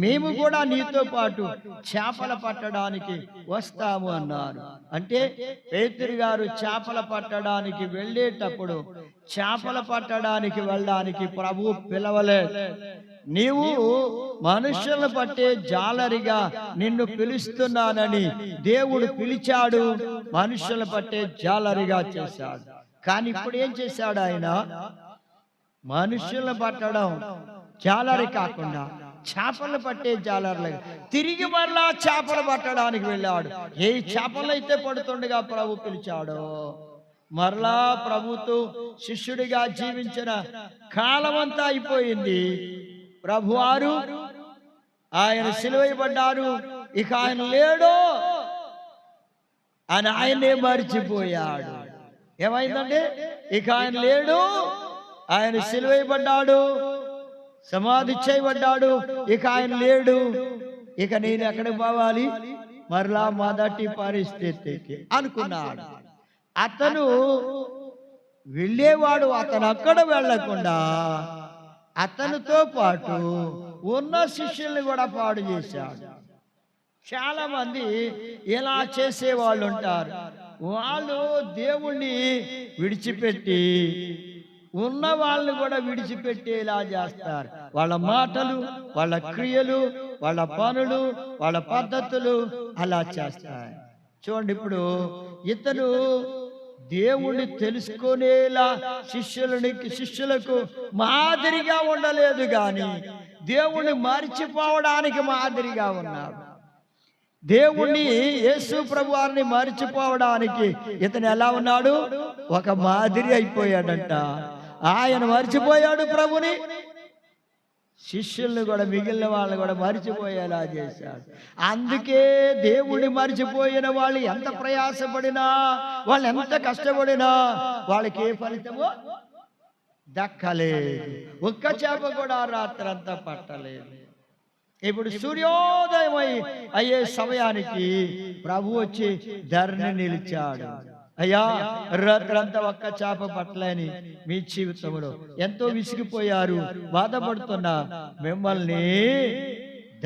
మేము కూడా నీతో పాటు చేపలు పట్టడానికి వస్తాము అన్నారు. అంటే పేతురు గారు చేపలు పట్టడానికి వెళ్ళేటప్పుడు చేపలు పట్టడానికి వెళ్ళడానికి ప్రభువు పిలవలేదు. నీవు మనుషులను పట్టే జాలరిగా నిన్ను పిలుస్తున్నానని దేవుడు పిలిచాడు, మనుషులను పట్టే జాలరిగా చేశాడు. కానీ ఇప్పుడు ఏం చేశాడు ఆయన? మనుషులను పట్టడం జాలరి కాకుండా చేపలు పట్టే జాలర్లుగా తిరిగి మరలా చేపలు పట్టడానికి వెళ్ళాడు. ఏ చేపలైతే పడుతుండగా ప్రభు పిలిచాడో మరలా ప్రభుతో శిష్యుడిగా జీవించిన కాలమంతా అయిపోయింది. ప్రభువారు ఆయన సిలువైపడ్డారు, ఇక ఆయన లేడు అని ఆయనే మరిచిపోయాడు. ఏమైందండి? ఇక ఆయన లేడు, ఆయన సిలువైపడ్డాడు, సమాధి చేయబడ్డాడు, ఇక ఆయన లేడు, ఇక నేను ఎక్కడికి పోవాలి? మరలా మొదటి పరిస్థితికి అనుకున్నాడు. అతను వెళ్ళేవాడు, అతను అక్కడ వెళ్ళకుండా అతనితో పాటు ఉన్న శిష్యుల్ని కూడా పాడు చేశాడు. చాలా మంది ఇలా చేసేవాళ్ళు ఉంటారు. వాళ్ళు దేవుణ్ణి విడిచిపెట్టి ఉన్న వాళ్ళని కూడా విడిచిపెట్టేలా చేస్తారు. వాళ్ళ మాటలు, వాళ్ళ క్రియలు, వాళ్ళ పనులు, వాళ్ళ పద్ధతులు అలా చేస్తారు. చూడండి, ఇప్పుడు ఇతను దేవుణ్ణి తెలుసుకునేలా శిష్యులకు మాదిరిగా ఉండలేదు, కానీ దేవుణ్ణి మరిచిపోవడానికి మాదిరిగా ఉన్నాడు. దేవుణ్ణి, యేసు ప్రభు వారిని మరిచిపోవడానికి ఇతను ఎలా ఉన్నాడు? ఒక మాదిరి అయిపోయాడంట. ఆయన మరిచిపోయాడు ప్రభుని, శిష్యుల్ని కూడా, మిగిలిన వాళ్ళని కూడా మరిచిపోయేలా చేశాడు. అందుకే దేవుడిని మరిచిపోయిన వాళ్ళు ఎంత ప్రయాసపడినా, వాళ్ళు ఎంత కష్టపడినా వాళ్ళకి ఏ ఫలితమో దక్కలేదు. ఒక్క చేప కూడా రాత్రంతా పట్టలేదు. ఇప్పుడు సూర్యోదయం అయ్యే సమయానికి ప్రభు వచ్చి ధరణి నిలిచాడు. అయ్యా, రాత్రంతా ఒక్క చేప పట్టలేని మీ జీవితంలో ఎంతో విసిగిపోయారు, బాధపడుతున్నా మిమ్మల్ని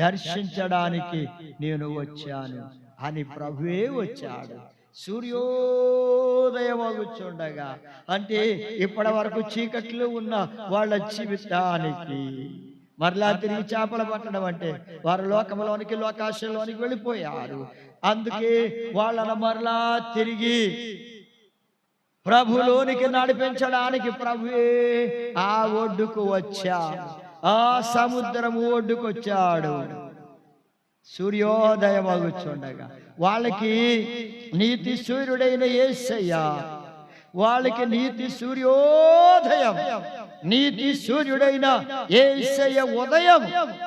దర్శించడానికి నేను వచ్చాను అని ప్రభువే వచ్చాడు. సూర్యోదయం అగుచుండగా, అంటే ఇప్పటి వరకు చీకట్లు ఉన్న వాళ్ళ జీవితానికి మరలా తిరిగి చేపలు పట్టడం అంటే వారు లోకంలోనికి, లోకాశంలోనికి వెళ్ళిపోయారు. అందుకే వాళ్ళను మరలా తిరిగి ప్రభులోనికి నడిపించడానికి ప్రభువే ఆ ఒడ్డుకు వచ్చాడు, ఆ సముద్రము ఒడ్డుకు వచ్చాడు. సూర్యోదయం అగుచుండగా వాళ్ళకి నీతి సూర్యుడైన యేసయ్య, వాళ్ళకి నీతి సూర్యోదయం, నీతి సూర్యుడైన యేసయ్య ఉదయం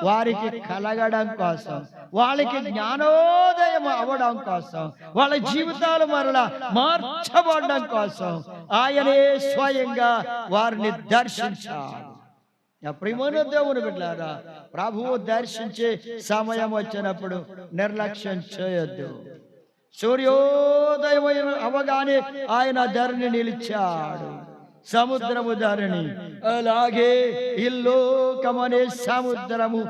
వారికి కలగడం కోసం, వాళ్ళకి జ్ఞానోదయం అవ్వడం కోసం, వాళ్ళ జీవితాలు మరలా మార్చబడడం కోసం ఆయనే స్వయంగా వారిని దర్శించాడు. ప్రియమైన దేవుని బిడ్డలారా, ప్రభువు దర్శించే సమయం వచ్చినప్పుడు నిర్లక్ష్యం చేయొద్దు. సూర్యోదయం అవగానే ఆయన ధరణి నిలిచాడు, సముద్రము ధరణి. అలాగే ఇల్లోకమనే సముద్రము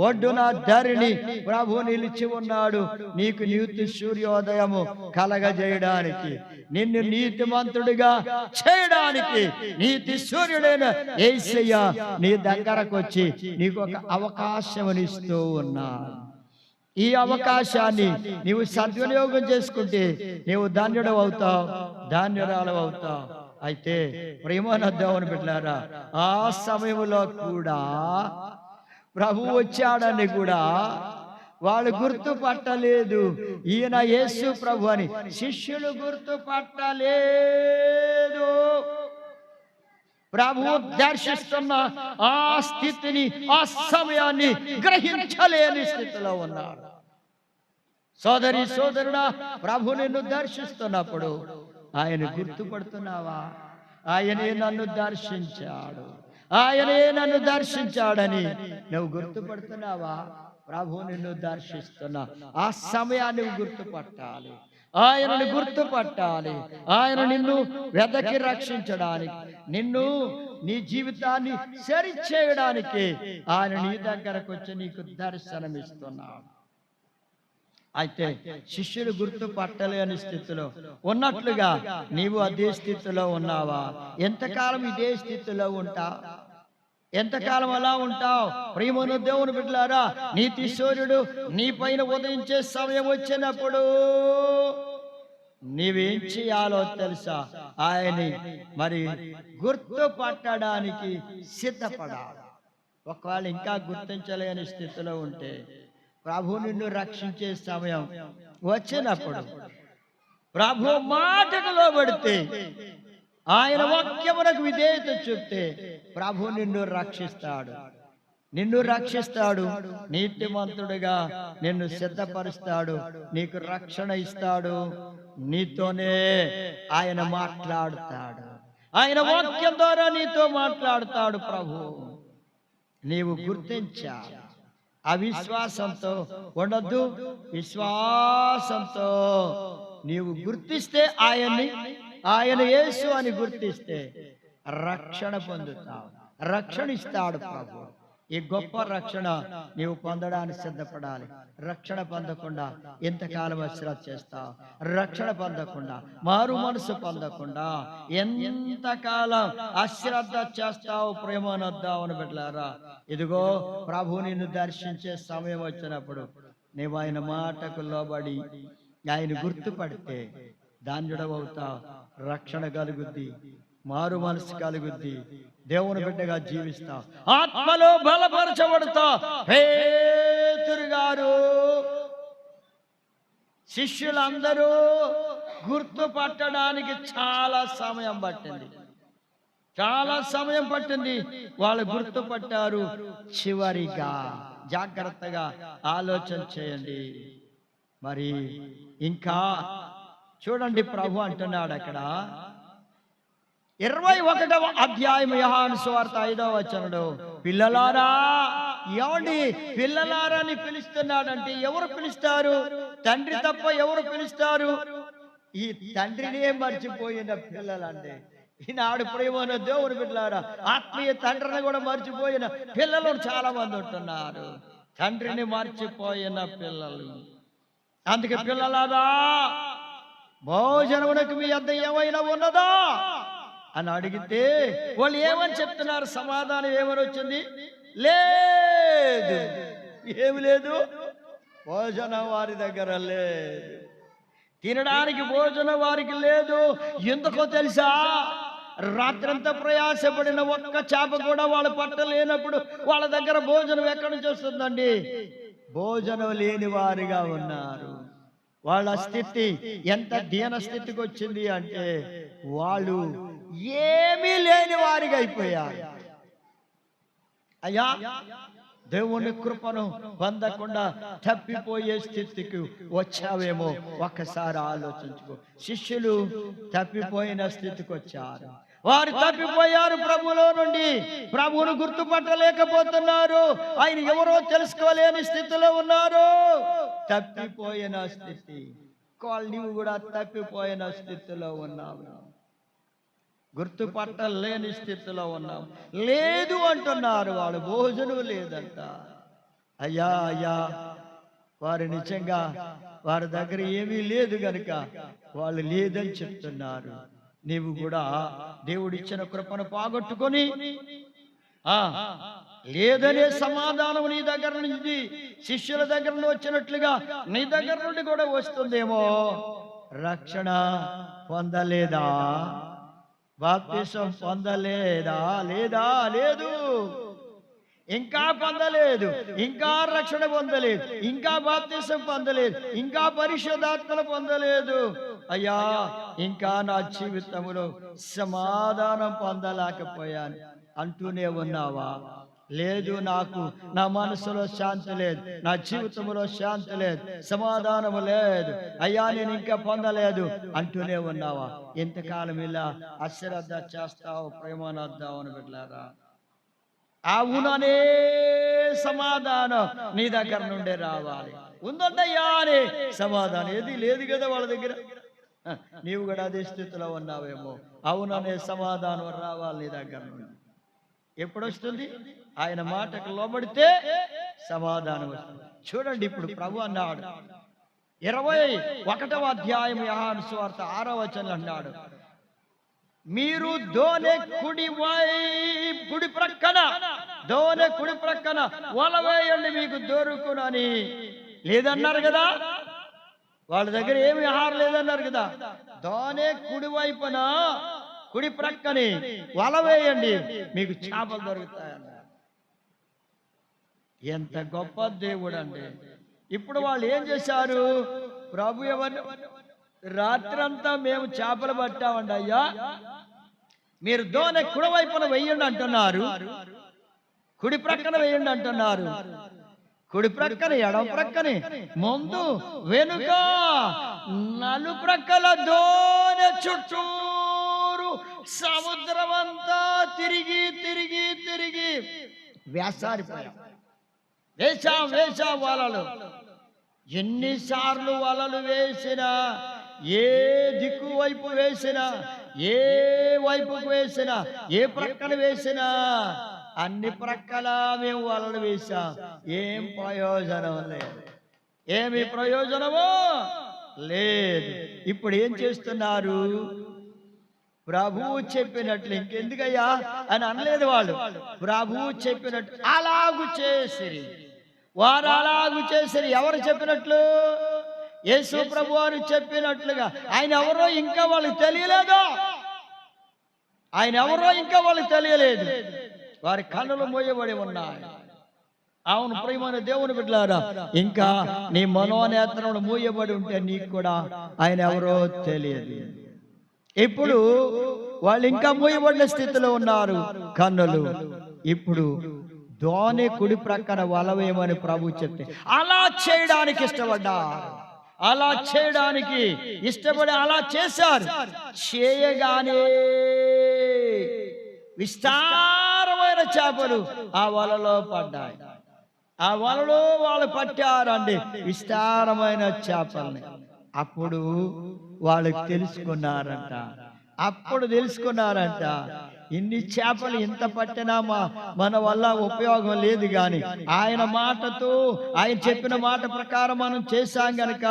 ఒడ్డున ధరణి ప్రభు నిలిచి ఉన్నాడు. నీకు నీతి సూర్యోదయము కలగజేయడానికి, నిన్ను నీతిమంతుడిగా చేయడానికి నీతి సూర్యుడైన యేసయ్య నీ దగ్గరకు వచ్చి నీకు ఒక అవకాశమునిస్తూ ఉన్నాడు. ఈ అవకాశాన్ని నీవు సద్వినియోగం చేసుకుంటే నీవు ధన్యుడు అవుతావు, ధాన్యురాలు అవుతావు. అయితే ప్రేమన దేవుని బిడ్డలారా, ఆ సమయంలో కూడా ప్రభు వచ్చాడని కూడా వాళ్ళు గుర్తుపట్టలేదు. ఈయన యేసు ప్రభు అని శిష్యులు గుర్తుపట్టలేదు. ప్రభు దర్శిస్తున్న ఆ స్థితిని, ఆ సమయాన్ని గ్రహించలేని స్థితిలో ఉన్నాడు. సోదరి సోదరుడా, ప్రభు నిన్ను దర్శిస్తున్నప్పుడు ఆయన గుర్తుపడుతున్నావా? ఆయనే నన్ను దర్శించాడు, ఆయనే నన్ను దర్శించాడని నువ్వు గుర్తుపడుతున్నావా? ప్రభు నిన్ను దర్శిస్తున్నా ఆ సమయాన్ని నువ్వు గుర్తుపట్టాలి, ఆయనను గుర్తుపట్టాలి. ఆయన నిన్ను వెదకి రక్షించడానికి, నిన్ను నీ జీవితాన్ని సరిచేయడానికి ఆయన నీ దగ్గరకు వచ్చి నీకు దర్శనమిస్తున్నాడు. అయితే శిష్యులు గుర్తుపట్టలేని స్థితిలో ఉన్నట్లుగా నీవు అదే స్థితిలో ఉన్నావా? ఎంతకాలం ఇదే స్థితిలో ఉంటావు? ఎంతకాలం అలా ఉంటావు? ప్రియమైన దేవుని బిడ్డలారా, నీతి సూర్యుడు నీ పైన ఉదయించే సమయం వచ్చినప్పుడు నీవేం చేయాలో తెలుసా? ఆయన్ని మరి గుర్తుపట్టడానికి సిద్ధపడాలి. ఒకవేళ ఇంకా గుర్తించలేని స్థితిలో ఉంటే, ప్రభు నిన్ను రక్షించే సమయం వచ్చినప్పుడు, ప్రభు మాటకు లోబడితే, ఆయన వాక్యమునకు విధేయత చూపితే ప్రభు నిన్ను రక్షిస్తాడు, నిన్ను రక్షిస్తాడు. నీతిమంతుడిగా నిన్ను సిద్ధపరుస్తాడు, నీకు రక్షణ ఇస్తాడు, నీతోనే ఆయన మాట్లాడుతాడు, ఆయన వాక్యం ద్వారా నీతో మాట్లాడుతాడు. ప్రభు నీవు గుర్తించాలి. అవిశ్వాసంతో ఉండొద్దు, విశ్వాసంతో నీవు గుర్తిస్తే ఆయన్ని, ఆయన యేసు అని గుర్తిస్తే రక్షణ పొందుతావు, రక్షణ ఇస్తాడు ప్రభు. ఈ గొప్ప రక్షణ నీవు పొందడానికి సిద్ధపడాలి. రక్షణ పొందకుండా ఎంతకాలం అశ్రద్ధ చేస్తావు? రక్షణ పొందకుండా, మారు మనసు పొందకుండా ఎంతకాలం అశ్రద్ధ చేస్తావు? ప్రేమనొద్దామని బిడ్డలారా, ఇదిగో ప్రభు నిన్ను దర్శించే సమయం వచ్చినప్పుడు నీవు ఆయన మాటకు లోబడి ఆయన గుర్తుపడితే ధాన్యుడవవుతావు, రక్షణ కలుగుద్ది, మారు మనసు కలుగుద్ది, దేవుని బిడ్డగా జీవిస్తావు, ఆత్మలో బలపరచబడతావు. పేతురు గారు, శిష్యులందరూ గుర్తుపట్టడానికి చాలా సమయం పట్టింది, చాలా సమయం పట్టింది. వాళ్ళు గుర్తుపట్టారు. చివరిగా జాగ్రత్తగా ఆలోచన చేయండి. మరి ఇంకా చూడండి, ప్రభు అంటున్నాడు అక్కడ 21వ అధ్యాయం యోహాను సువార్త 5వ వచనంలో, పిల్లలారా. ఏమండి పిల్లలారా అని పిలుస్తున్నాడంటే ఎవరు పిలుస్తారు? తండ్రి తప్ప ఎవరు పిలుస్తారు? ఈ తండ్రినే మర్చిపోయిన పిల్లలండి. ఈనాడు ప్రేమను దేవుని బిడ్డలారా, ఆత్మీయ తండ్రిని కూడా మర్చిపోయిన పిల్లలు చాలా మంది ఉంటున్నారు. తండ్రిని మర్చిపోయిన పిల్లలు. అందుకే పిల్లలారా, భోజనమునకు మీ వద్ద ఏమైనా ఉన్నదా అని అడిగితే వాళ్ళు ఏమని చెప్తున్నారు? సమాధానం ఏమని వచ్చింది? లేదు. ఏమి లేదు? భోజనం వారి దగ్గర లేదు, తినడానికి భోజనం వారికి లేదు. ఎందుకో తెలుసా? రాత్రంతా ప్రయాసపడిన ఒక్క చేప కూడా వాళ్ళు పట్టలేనప్పుడు వాళ్ళ దగ్గర భోజనం ఎక్కడి నుంచి వస్తుందండి? భోజనం లేని వారిగా ఉన్నారు. వాళ్ళ స్థితి ఎంత దీన స్థితికి వచ్చింది అంటే, వాళ్ళు ఏమీ లేని వారిగా అయిపోయారు. అయ్యా, దేవుని కృపను పొందకుండా తప్పిపోయే స్థితికి వచ్చావేమో ఒక్కసారి ఆలోచించుకో. శిష్యులు తప్పిపోయిన స్థితికి వచ్చారు. వారు తప్పిపోయారు ప్రభులో నుండి. ప్రభువును గుర్తుపట్టలేకపోతున్నారు. ఆయన ఎవరో తెలుసుకోలేని స్థితిలో ఉన్నారు. తప్పిపోయిన స్థితి. నీవు కూడా తప్పిపోయిన స్థితిలో ఉన్నావు, గుర్తుపట్టలేని స్థితిలో ఉన్నావు. లేదు అంటున్నారు వాళ్ళు, భోజనం లేదంట. అయ్యా అయ్యా, వారు నిజంగా వారి దగ్గర ఏమీ లేదు గనుక వాళ్ళు లేదని చెప్తున్నారు. నీవు కూడా దేవుడిచ్చిన కృపను పోగొట్టుకొని లేదనే సమాధానం నీ దగ్గర నుంచి, శిష్యుల దగ్గర నుండి వచ్చినట్లుగా నీ దగ్గర నుండి కూడా వస్తుందేమో. రక్షణ పొందలేదా? బాప్తిసం పొందలేదా? లేదా? లేదు. ఇంకా పొందలేదు, ఇంకా రక్షణ పొందలేదు, ఇంకా బాప్తిసం పొందలేదు, ఇంకా పరిశుద్ధాత్మను పొందలేదు. అయ్యా, ఇంకా నా జీవితంలో సమాధానం పొందలేకపోయాను అంటూనే ఉన్నావా? లేదు, నాకు నా మనసులో శాంతి లేదు, నా జీవితంలో శాంతి లేదు, సమాధానం లేదు, అయ్యా నేను ఇంకా పొందలేదు అంటూనే ఉన్నావా? ఇంతకాలం ఇలా అశ్రద్ధ చేస్తావు ప్రేమానద్దావు అని బిడ్డలారా. అవుననే సమాధానం నీ దగ్గర నుండే రావాలి. ఉందయ్యా అని సమాధానం ఏది లేదు కదా వాళ్ళ దగ్గర. నీవు కూడా అదే స్థితిలో ఉన్నావేమో. అవుననే సమాధానం రావాలి నీ దగ్గర నుండి. ఎప్పుడు వస్తుంది? ఆయన మాటకు లోబడితే సమాధానం వస్తుంది. చూడండి, ఇప్పుడు ప్రభు అన్నాడు 21వ అధ్యాయం యోహాను సువార్త 6వ వచనంలో అన్నాడు, మీరు దోనె కుడి ప్రక్కన వల వేయండి మీకు దొరుకునని లేదన్నారు కదా. వాళ్ళ దగ్గర ఏమి ఆహారం లేదన్నారు కదా. దోనె కుడి ప్రక్కని వల వేయండి మీకు చేపలు దొరుకుతాయన్నారు. ఎంత గొప్ప దేవుడు అండి. ఇప్పుడు వాళ్ళు ఏం చేశారు? ప్రభు ఎవరు? రాత్రంతా మేము చేపలు పట్టామండి అయ్యా, మీరు దోనె కుడివైపున వెయ్యండి అంటున్నారు, కుడి ప్రక్కన వేయండి అంటున్నారు. కుడి ప్రక్కన, ఎడమ ప్రక్కని, ముందు వెనుక, నలుప్రక్కల దోనె చుట్టూరు సముద్రమంతా తిరిగి వేసారిపోయాం. వేసాం వలలు. ఎన్నిసార్లు వలలు వేసినా, ఏ దిక్కు వైపు వేసినా, ఏ వైపుకు వేసినా, ఏ ప్రక్కన వేసినా, అన్ని ప్రక్కల మేము వలలు వేసాం. ఏం ప్రయోజనం లేదు. ఏమి ప్రయోజనమో లేదు. ఇప్పుడు ఏం చేస్తున్నారు? ప్రభువు చెప్పినట్లు ఇంకెందుకయ్యా అని అనలేదు వాళ్ళు. ప్రభువు చెప్పినట్టు అలాగు చేసిరి. వారు అలాగు చేసిరి. ఎవరు చెప్పినట్లు? యేసు ప్రభు వారు చెప్పినట్లుగా. ఆయన ఎవరో ఇంకా వాళ్ళకి తెలియలేదు. వారి కన్నులు మూయబడి ఉన్నాయి. అవును ప్రియమైన దేవుని బిడ్డలారా, ఇంకా నీ మనోనేత్రములు మూయబడి ఉంటే నీకు కూడా ఆయన ఎవరో తెలియదు. ఇప్పుడు వాళ్ళు ఇంకా మూయబడిన స్థితిలో ఉన్నారు కన్నులు. ఇప్పుడు దోనె కుడి ప్రక్కన వలవేయమని ప్రభు చెప్తే అలా చేయడానికి ఇష్టపడి అలా చేశారు. చేయగానే విస్తారమైన చేపలు ఆ వలలో పడ్డాయి. ఆ వలలో వాళ్ళు పట్టారండి విస్తారమైన చేపల్ని. అప్పుడు వాళ్ళకి తెలుసుకున్నారంట, ఇన్ని చేపలు ఇంత పట్టినా మన వల్ల ఉపయోగం లేదు, గాని ఆయన చెప్పిన మాట ప్రకారం మనం చేశాం గనక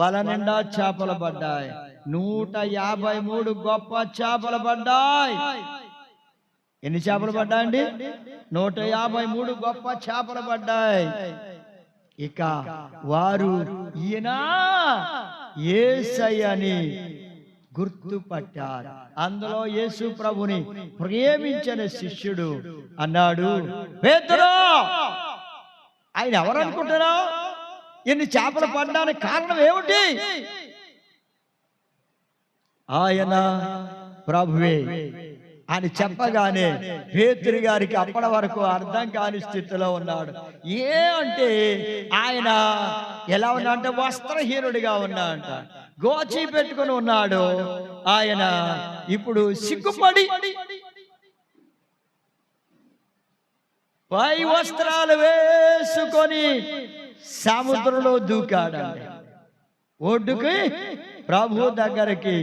వల నిండా చేపలు పడ్డాయి. 153 గొప్ప చేపలు పడ్డాయి. ఎన్ని చేపలు పడ్డాయండి? 153 గొప్ప చేపలు పడ్డాయి. ఇక వారు ఈయన యేసయ్యని గుర్తుపట్టారు. అందులో యేసు ప్రభుని ప్రేమించిన శిష్యుడు అన్నాడు, పేతురు, ఆయన ఎవరు అనుకుంటున్నావు? ఇన్ని చేపలు పడ్డానికి కారణం ఏమిటి? ఆయన ప్రభువే అని చెప్పగానే పేతురు గారికి అప్పటి వరకు అర్థం కాని స్థితిలో ఉన్నాడు. అంటే ఆయన ఎలా ఉన్నాడంటే వస్త్రహీనుడిగా ఉన్నాడంట, గోచి పెట్టుకుని ఉన్నాడు. ఆయన ఇప్పుడు సిగ్గుపడి పై వస్త్రాలు వేసుకొని సముద్రంలో దూకాడండి. ఒడ్డుకి ప్రభు దగ్గరికి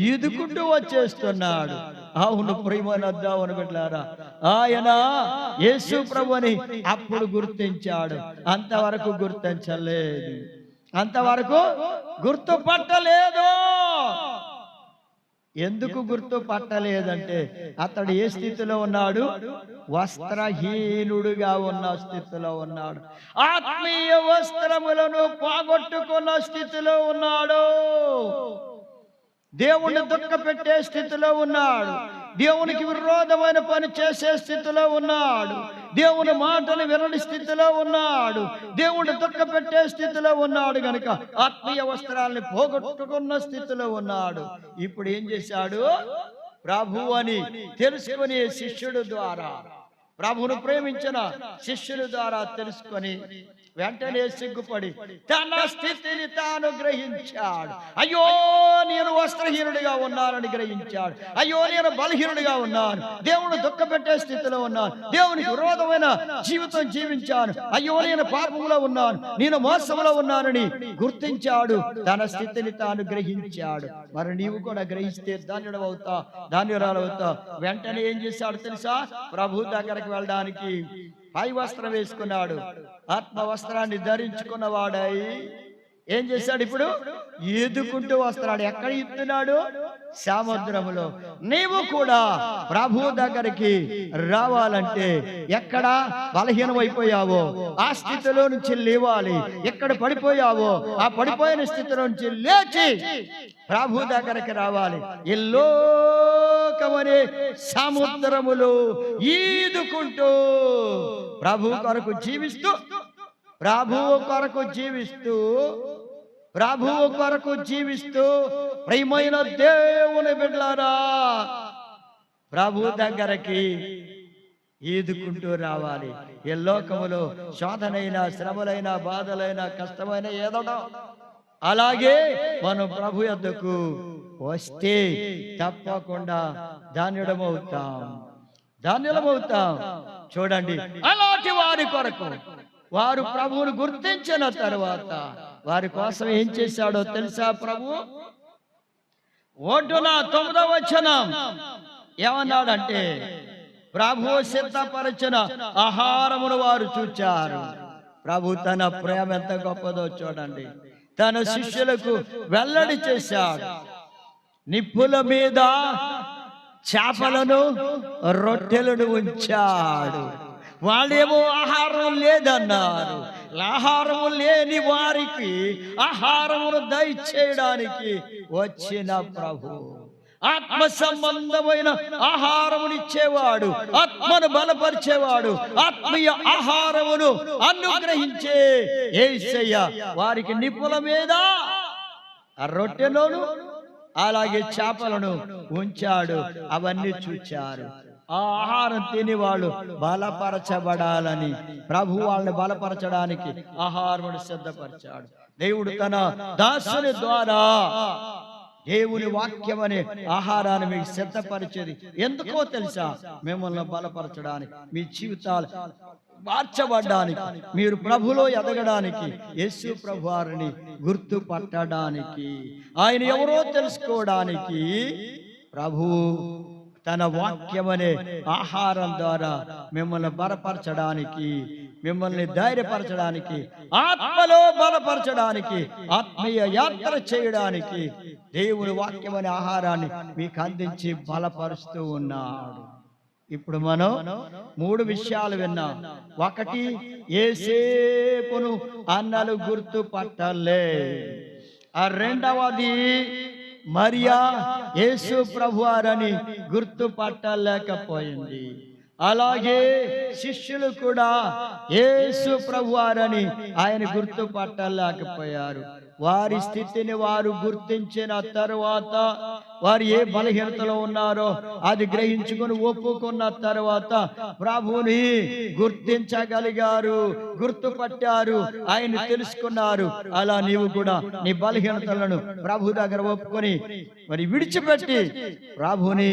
ఈదుకుంటూ వచ్చేస్తున్నాడు. అవును ప్రియమైన దేవుని బిడ్డలారా, ఆయన యేసు ప్రభుని అప్పుడు గుర్తించాడు. అంతవరకు గుర్తించలేదు, అంతవరకు గుర్తుపట్టలేదు. ఎందుకు గుర్తుపట్టలేదంటే అతడు ఏ స్థితిలో ఉన్నాడు? వస్త్రహీనుడుగా ఉన్న స్థితిలో ఉన్నాడు. ఆత్మీయ వస్త్రములను పోగొట్టుకున్న స్థితిలో ఉన్నాడు. దేవుణ్ణి దుఃఖ పెట్టే స్థితిలో ఉన్నాడు, దేవునికి విరోధమైన పని చేసే స్థితిలో ఉన్నాడు, దేవుని మాటలు వినని స్థితిలో ఉన్నాడు, దేవుణ్ణి దుఃఖ పెట్టే స్థితిలో ఉన్నాడు గనుక ఆత్మీయ వస్త్రాల్ని పోగొట్టుకున్న స్థితిలో ఉన్నాడు. ఇప్పుడు ఏం చేశాడు? ప్రభు అని తెలుసుకునే శిష్యుడు ద్వారా, ప్రభువును ప్రేమించిన శిష్యుల ద్వారా తెలుసుకొని వెంటనే సిగ్గుపడి తన స్థితిని తాను గ్రహించాడు. అయ్యో నేను వస్త్రహీనుడిగా ఉన్నానని గ్రహించాడు. అయ్యో నేను బలహీనుడిగా ఉన్నాను, దేవుని దుఃఖ పెట్టే స్థితిలో ఉన్నాను, దేవునికి విరోధమైన జీవితం జీవించాను, అయ్యో నేను పాపంలో ఉన్నాను, నేను మోసంలో ఉన్నానని గుర్తించాడు. తన స్థితిని తాను గ్రహించాడు. మరి నీవు కూడా గ్రహిస్తే ధన్యుడవుతావు, ధన్యురాలవుతావు. వెంటనే ఏం చేశాడు తెలుసా? ప్రభు దగ్గరకు వెళ్ళడానికి పై వస్త్రం వేసుకున్నాడు, ఆత్మ వస్త్రాన్ని ధరించుకున్నవాడై ఏం చేశాడు? ఇప్పుడు ఈదుకుంటూ వస్తున్నాడు. ఎక్కడ ఈదుతున్నాడు? సముద్రములో. నీవు కూడా ప్రభు దగ్గరికి రావాలంటే ఎక్కడ బలహీనమైపోయావో ఆ స్థితిలో నుంచి లేవాలి. ఎక్కడ పడిపోయావో ఆ పడిపోయిన స్థితిలో నుంచి లేచి ప్రభు దగ్గరికి రావాలి. ఎల్లోకమనే సముద్రములో ఈదుకుంటూ ప్రభు కొరకు జీవిస్తూ, ప్రభువు కొరకు జీవిస్తూ, ప్రభువు కొరకు జీవిస్తూ, ప్రియమైన దేవుని బిడ్డలారా, ప్రభు దగ్గరికి ఈదుకుంటూ రావాలి. ఈ లోకములో శోధనైనా, శ్రమలైనా, బాధలైనా, కష్టమైన ఏదోనో అలాగే మనం ప్రభు యొద్దకు వస్తే తప్పకుండా ధాన్యుడమవుతాం, ధాన్యులమవుతాం. చూడండి, అలాంటి వారి కొరకు వారు ప్రభువును గుర్తించిన తరువాత వారి కోసం ఏం చేశాడో తెలుసా? ప్రభు ఒడ్డున 9వ వచనం ఏమన్నాడంటే, ప్రభు సిద్ధపరిచిన ఆహారమును వారు చూచారు. ప్రభు తన ప్రేమ ఎంత గొప్పదో చూడండి. తన శిష్యులకు వెల్లడి చేశాడు. నిప్పుల మీద చేపలను, రొట్టెలను ఉంచాడు. వాళ్ళేమో ఆహారం లేదన్నారు. ఆహారము లేని వారికి ఆహారమును దయచేయడానికి వచ్చిన ప్రభు, ఆత్మ సంబంధమైన ఆహారమునిచ్చేవాడు, ఆత్మను బలపరిచేవాడు, ఆత్మీయ ఆహారమును అనుగ్రహించే యేసయ్య వారికి నిప్పుల మీద రొట్టెలోను అలాగే చేపలను ఉంచాడు. అవన్నీ చూచారు. ఆ ఆహారం తిని వాళ్ళు బలపరచబడాలని ప్రభు వాళ్ళని బలపరచడానికి ఆహారమును సిద్ధపరిచాడు. దేవుడు తన దాసుని ద్వారా దేవుని వాక్యం అనే ఆహారాన్ని మీకు సిద్ధపరిచేది ఎందుకో తెలుసా? మిమ్మల్ని బలపరచడానికి, మీ జీవితాలు మార్చబడ్డానికి, మీరు ప్రభులో ఎదగడానికి, యేసు ప్రభువారిని గుర్తుపట్టడానికి, ఆయన ఎవరో తెలుసుకోవడానికి ప్రభు తన వాక్యమనే ఆహారం ద్వారా మిమ్మల్ని బలపరచడానికి, మిమ్మల్ని ధైర్యపరచడానికి, ఆత్మలో బలపరచడానికి, ఆత్మీయ యాత్ర చేయడానికి దేవుని వాక్యమనే ఆహారాన్ని మీకు అందించి బలపరుస్తూ ఉన్నాడు. ఇప్పుడు మనం 3 విషయాలు విన్నాం. ఒకటి, యేసేపును అన్నలు గుర్తుపట్టలే. ఆ రెండవది, మరియా యేసు ప్రభువారని గుర్తుపట్టలేకపోయింది. అలాగే శిష్యులు కూడా యేసు ప్రభువారని ఆయన గుర్తుపట్టలేకపోయారు. వారి స్థితిని వారు గుర్తించిన తరువాత, వారు ఏ బలహీనతలో ఉన్నారో అది గ్రహించుకుని ఒప్పుకున్న తరువాత ప్రభువుని గుర్తించగలిగారు, గుర్తుపట్టారు, ఆయన తెలుసుకున్నారు. అలా నీవు కూడా నీ బలహీనతలను ప్రభు దగ్గర ఒప్పుకొని మరి విడిచిపెట్టి ప్రభువుని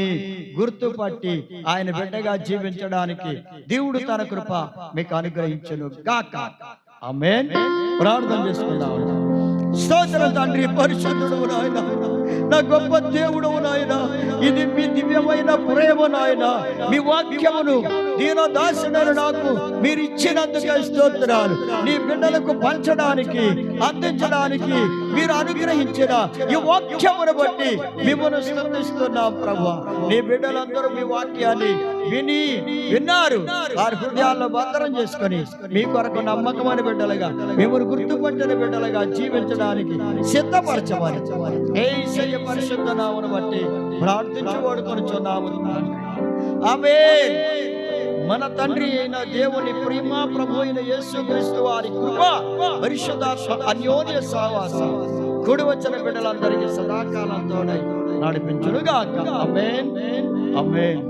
గుర్తుపట్టి ఆయన బిడ్డగా జీవించడానికి దేవుడు తన కృప మీకు అనుగ్రహించును గాక. ఆమేన్. ప్రార్థన చేసుకుందాం. స్తోత్రం తండ్రి, పరిశుద్ధుడు నాయన, నా గొప్ప దేవుడు నాయన, ఇది మీ దివ్యమైన ప్రేమ నాయన. మీ వాక్యమును దీనదాసుడైన నాకు మీరు ఇచ్చినందుకే స్తోత్రాలు. నీ బిడ్డలకు పంచడానికి, అందించడానికి మీరు అనుగ్రహించిన ఈ వాక్యమును బట్టి మిమ్మల్ని స్తుతిస్తున్నాం ప్రభువా. నీ బిడ్డలందరూ మీ వాక్యాన్ని విన్నారు, వారి హృదయాల్లో భద్రం చేసుకొని మీ కొరకు నమ్మకమైన బిడ్డలుగా, మిమ్మల్ని గుర్తుపట్టిన బిడ్డలుగా జీవించడానికి సిద్ధపరచమని యేసయ్య పరిశుద్ధ నామమును బట్టి ప్రార్థించి వేడుకొనుచున్నాము. ఆమేన్. మన తండ్రి అయిన దేవుని ప్రేమ, ప్రభు అయిన యేసుక్రీస్తు వారి కృప, పరిశుద్ధాత్మ అన్యోన్య సహవాసం కూడి వచ్చిన బిడ్డలందరికీ సదాకాలంతో నడిపించునుగాక. ఆమేన్, ఆమేన్.